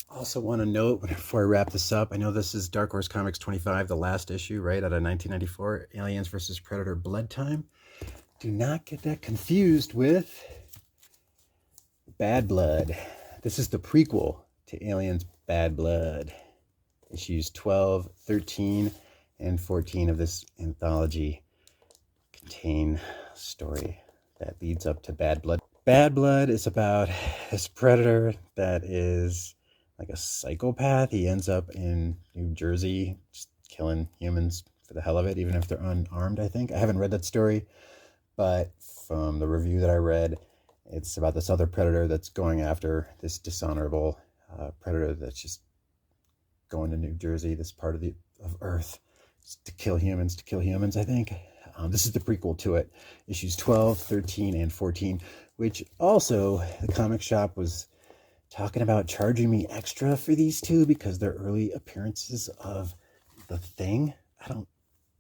Also want to note before I wrap this up, I know this is Dark Horse Comics 25, the last issue, right, out of 1994, Aliens vs. Predator Blood Time. Do not get that confused with Bad Blood. This is the prequel to Aliens Bad Blood. Issues 12, 13, and 14 of this anthology contain a story that leads up to Bad Blood. Bad Blood is about this predator that is like a psychopath. He ends up in New Jersey just killing humans for the hell of it, even if they're unarmed, I think. I haven't read that story, but from the review that I read, it's about this other predator that's going after this dishonorable predator that's just going to New Jersey, this part of Earth, To Kill Humans, To Kill Humans, I think. This is the prequel to it, issues 12, 13, and 14, which also the comic shop was talking about charging me extra for these two because they're early appearances of the Thing. I don't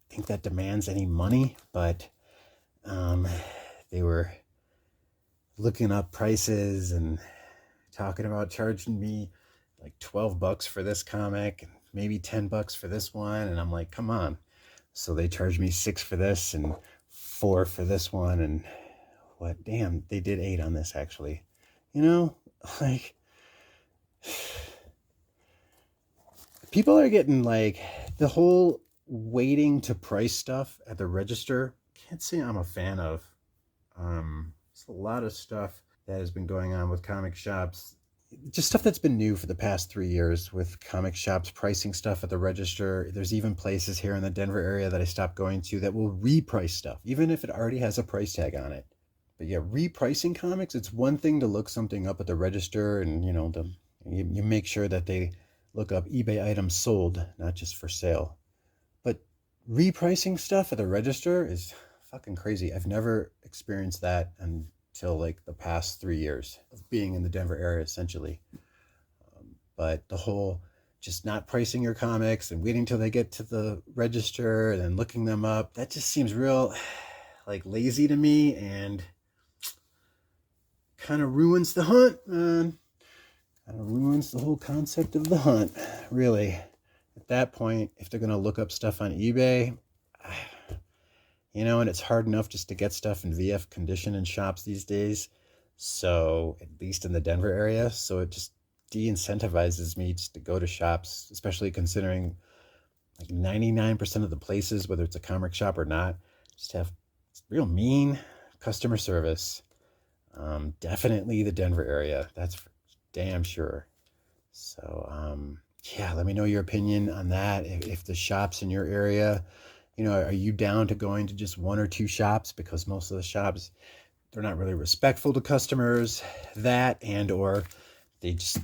think that demands any money, but they were looking up prices and talking about charging me like $12 for this comic and maybe $10 for this one. And I'm like, come on. So they charged me $6 for this and $4 for this one. And what? Damn, they did $8 on this actually. You know, like people are getting like the whole waiting to price stuff at the register. Can't say I'm a fan of. There's a lot of stuff that has been going on with comic shops, just stuff that's been new for the past 3 years with comic shops pricing stuff at the register. There's even places here in the Denver area that I stopped going to that will reprice stuff, even if it already has a price tag on it. But yeah, repricing comics, it's one thing to look something up at the register and, you know, you make sure that they look up eBay items sold, not just for sale. But repricing stuff at the register is fucking crazy. I've never experienced that until like the past 3 years of being in the Denver area, essentially. But the whole just not pricing your comics and waiting till they get to the register and then looking them up, that just seems real like lazy to me and kind of ruins the hunt, man. Kind of ruins the whole concept of the hunt, really. At that point, if they're going to look up stuff on eBay, you know, and it's hard enough just to get stuff in VF condition in shops these days. So, at least in the Denver area, so it just de-incentivizes me just to go to shops, especially considering like 99% of the places, whether it's a comic shop or not, just have real mean customer service. Definitely the Denver area. That's for damn sure. So, yeah, let me know your opinion on that. If the shops in your area, you know, are you down to going to just one or two shops? Because most of the shops, they're not really respectful to customers, that and or they just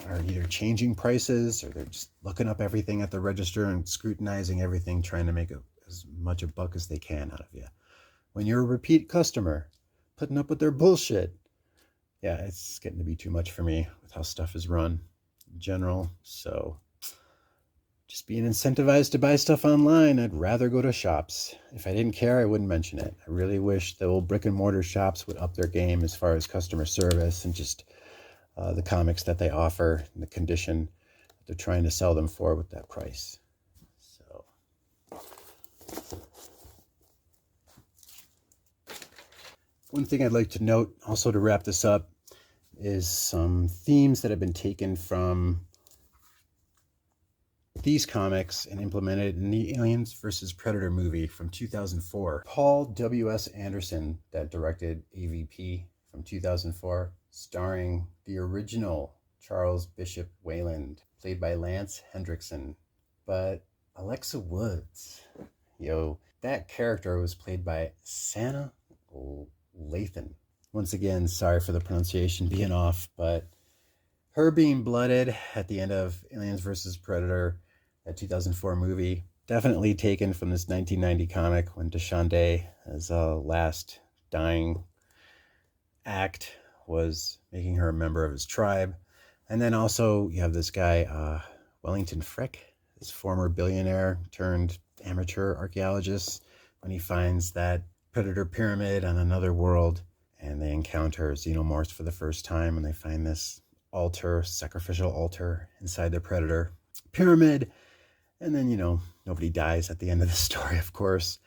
are either changing prices or they're just looking up everything at the register and scrutinizing everything, trying to make as much a buck as they can out of you. When you're a repeat customer, putting up with their bullshit, yeah, it's getting to be too much for me with how stuff is run in general. So just being incentivized to buy stuff online, I'd rather go to shops. If I didn't care, I wouldn't mention it. I really wish the old brick and mortar shops would up their game as far as customer service and just the comics that they offer and the condition that they're trying to sell them for with that price. So one thing I'd like to note also to wrap this up is some themes that have been taken from these comics and implemented in the Aliens vs. Predator movie from 2004. Paul W.S. Anderson that directed AVP from 2004, starring the original Charles Bishop Wayland, played by Lance Hendrickson. But Alexa Woods, that character was played by Sana Lathan. Once again, sorry for the pronunciation being off, but her being blooded at the end of Aliens vs. Predator, that 2004 movie, definitely taken from this 1990 comic when Deshande, as a last dying act, was making her a member of his tribe. And then also you have this guy, Wellington Frick, this former billionaire turned amateur archaeologist, when he finds that Predator pyramid on another world, and they encounter xenomorphs for the first time, and they find this altar, sacrificial altar inside the Predator pyramid. And then, nobody dies at the end of the story, of course.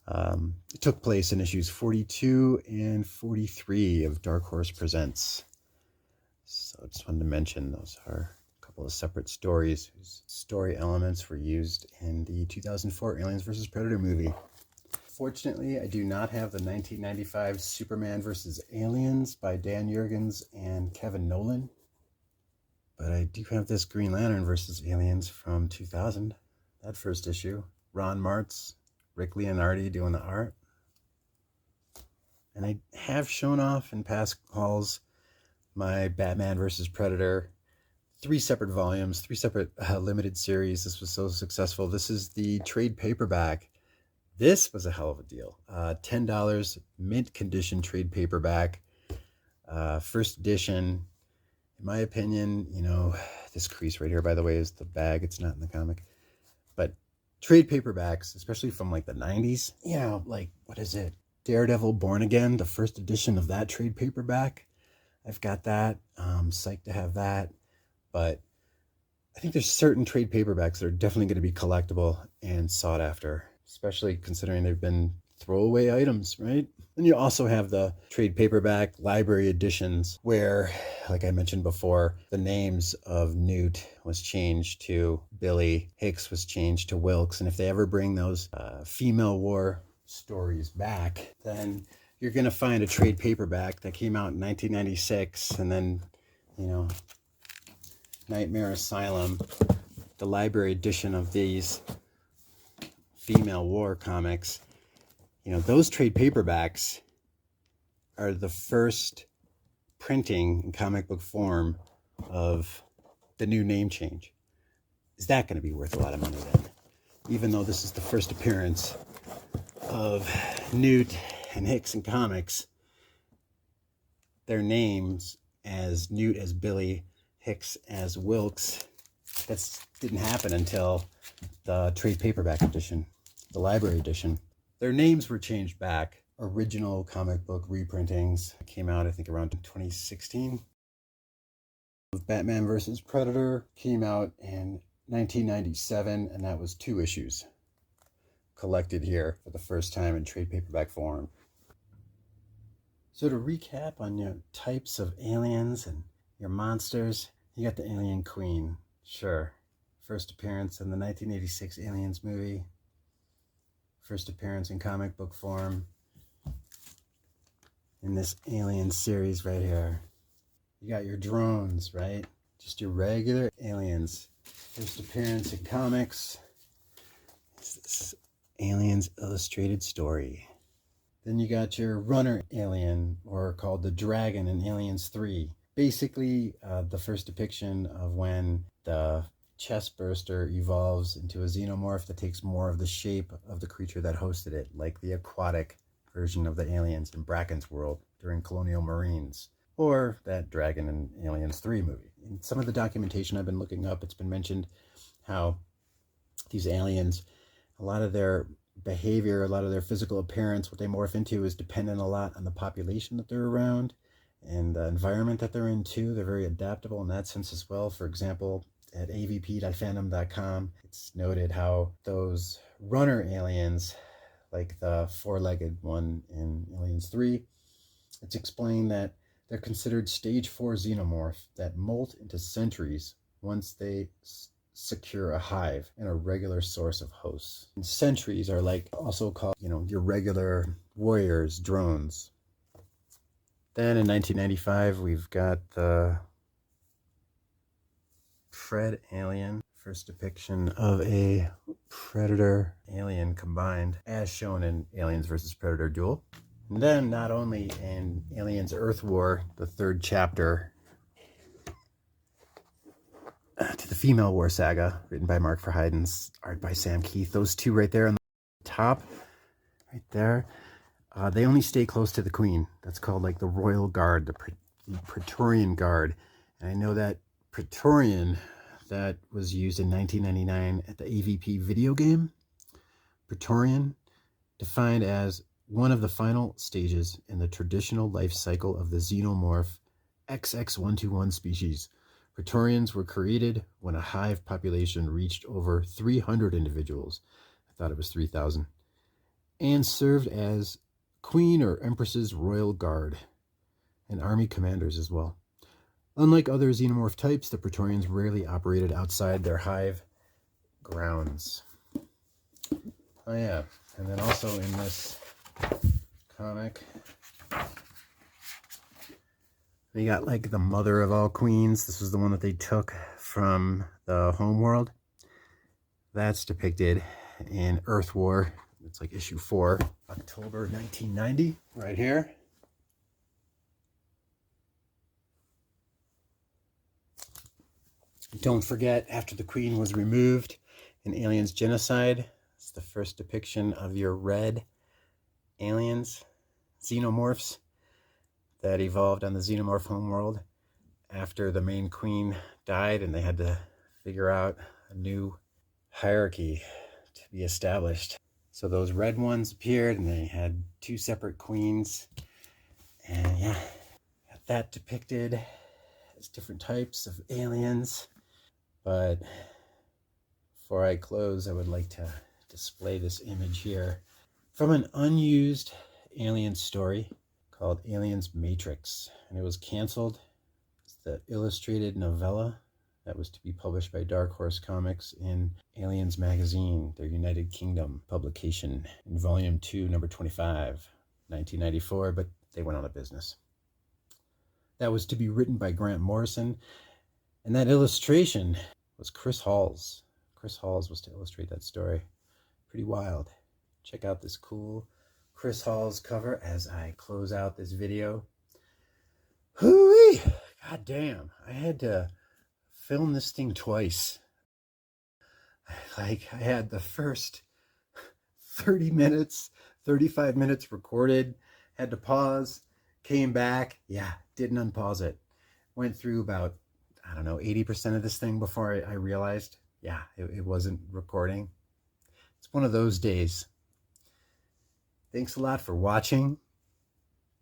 It took place in issues 42 and 43 of Dark Horse Presents. So I just wanted to mention those are a couple of separate stories whose story elements were used in the 2004 Aliens vs. Predator movie. Fortunately, I do not have the 1995 Superman vs. Aliens by Dan Jurgens and Kevin Nolan. But I do have this Green Lantern vs. Aliens from 2000, that first issue. Ron Martz, Rick Leonardi doing the art. And I have shown off in past hauls my Batman vs. Predator 3 separate volumes, 3 separate limited series. This was so successful. This is the trade paperback. This was a hell of a deal. $10, mint condition trade paperback, first edition. In my opinion, you know, this crease right here, by the way, is the bag. It's not in the comic. But trade paperbacks, especially from like the 90s, you know, like, what is it? Daredevil Born Again, the first edition of that trade paperback. I've got that. Psyched to have that. But I think there's certain trade paperbacks that are definitely going to be collectible and sought after, especially considering they've been throwaway items, right? And you also have the trade paperback library editions where, like I mentioned before, the names of Newt was changed to Billy, Hicks was changed to Wilkes. And if they ever bring those female war stories back, then you're going to find a trade paperback that came out in 1996, and then, you know, Nightmare Asylum, the library edition of these female war comics. You know, those trade paperbacks are the first printing in comic book form of the new name change. Is that going to be worth a lot of money then? Even though this is the first appearance of Newt and Hicks in comics, their names as Newt as Billy, Hicks as Wilkes, that didn't happen until the trade paperback edition, the library edition. Their names were changed back. Original comic book reprintings came out, I think, around 2016. Batman vs. Predator came out in 1997, and that was 2 issues collected here for the first time in trade paperback form. So to recap on your types of aliens and your monsters, you got the Alien Queen. Sure. First appearance in the 1986 Aliens movie. First appearance in comic book form in this Alien series right here. You got your drones, right? Just your regular aliens. First appearance in comics. It's this Aliens Illustrated story. Then you got your runner alien, or called the Dragon in Aliens 3. Basically, the first depiction of when the chest burster evolves into a xenomorph that takes more of the shape of the creature that hosted it, like the aquatic version of the aliens in Bracken's world during Colonial Marines, or that Dragon in Aliens 3 movie. In some of the documentation I've been looking up, it's been mentioned how these aliens, a lot of their behavior, a lot of their physical appearance, what they morph into is dependent a lot on the population that they're around and the environment that they're in too. They're very adaptable in that sense as well. For example, at avp.fandom.com, it's noted how those runner aliens, like the 4-legged one in Aliens 3, it's explained that they're considered stage 4 xenomorph that molt into sentries once they secure a hive and a regular source of hosts. And sentries are like also called, you know, your regular warriors, drones. Then in 1995, we've got the Pred alien, first depiction of a predator alien combined, as shown in Aliens vs. Predator Duel. And then not only in Aliens Earth War, the 3rd chapter, to the Female War Saga, written by Mark Verheidens, art by Sam Keith. Those two right there on the top, right there, they only stay close to the Queen. That's called like the Royal Guard, the Praetorian Guard. And I know that Praetorian, that was used in 1999 at the AVP video game. Praetorian, defined as one of the final stages in the traditional life cycle of the xenomorph XX121 species. Praetorians were created when a hive population reached over 300 individuals. I thought it was 3,000. And served as Queen or Empress's Royal Guard and army commanders as well. Unlike other xenomorph types, the Praetorians rarely operated outside their hive grounds. Oh yeah, and then also in this comic, we got like the mother of all queens. This was the one that they took from the homeworld. That's depicted in Earth War. It's like issue 4, October 1990, right here. Don't forget, after the queen was removed in Aliens Genocide, it's the first depiction of your red aliens, xenomorphs, that evolved on the xenomorph homeworld after the main queen died, and they had to figure out a new hierarchy to be established. So those red ones appeared, and they had two separate queens. And yeah, got that depicted as different types of aliens. But before I close, I would like to display this image here from an unused alien story called Aliens Matrix. And it was canceled. It's the illustrated novella that was to be published by Dark Horse Comics in Aliens Magazine, their United Kingdom publication, in Volume 2, number 25, 1994, but they went out of business. That was to be written by Grant Morrison, and that illustration was Chris Hall's. Chris Hall's was to illustrate that story. Pretty wild. Check out this cool Chris Hall's cover as I close out this video. Hoo-wee! God damn, I had to film this thing twice. Like, I had the first 30 minutes, 35 minutes recorded, had to pause, came back, yeah, didn't unpause it. Went through about, I don't know, 80% of this thing before I realized, yeah, it wasn't recording. It's one of those days. Thanks a lot for watching.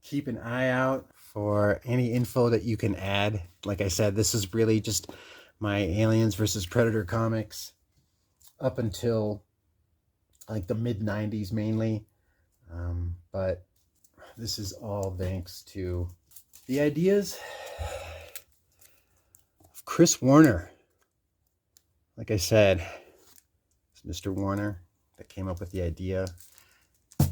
Keep an eye out for any info that you can add. Like I said, this is really just my Aliens versus Predator comics up until like the mid-90s mainly. But this is all thanks to the ideas of Chris Warner. Like I said, it's Mr. Warner that came up with the idea to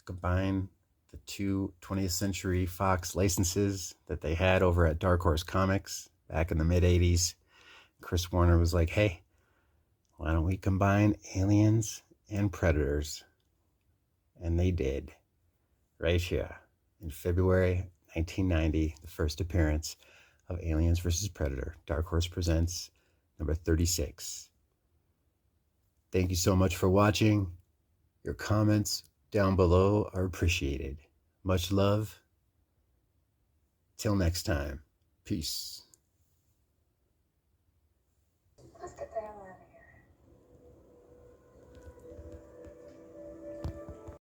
combine the two 20th Century Fox licenses that they had over at Dark Horse Comics back in the mid-80s. Chris Warner was like, hey, why don't we combine Aliens and Predators? And they did, right here in February 1990, the first appearance of Aliens vs. Predator. Dark Horse Presents number 36. Thank you so much for watching. Your comments down below are appreciated. Much love. Till next time. Peace.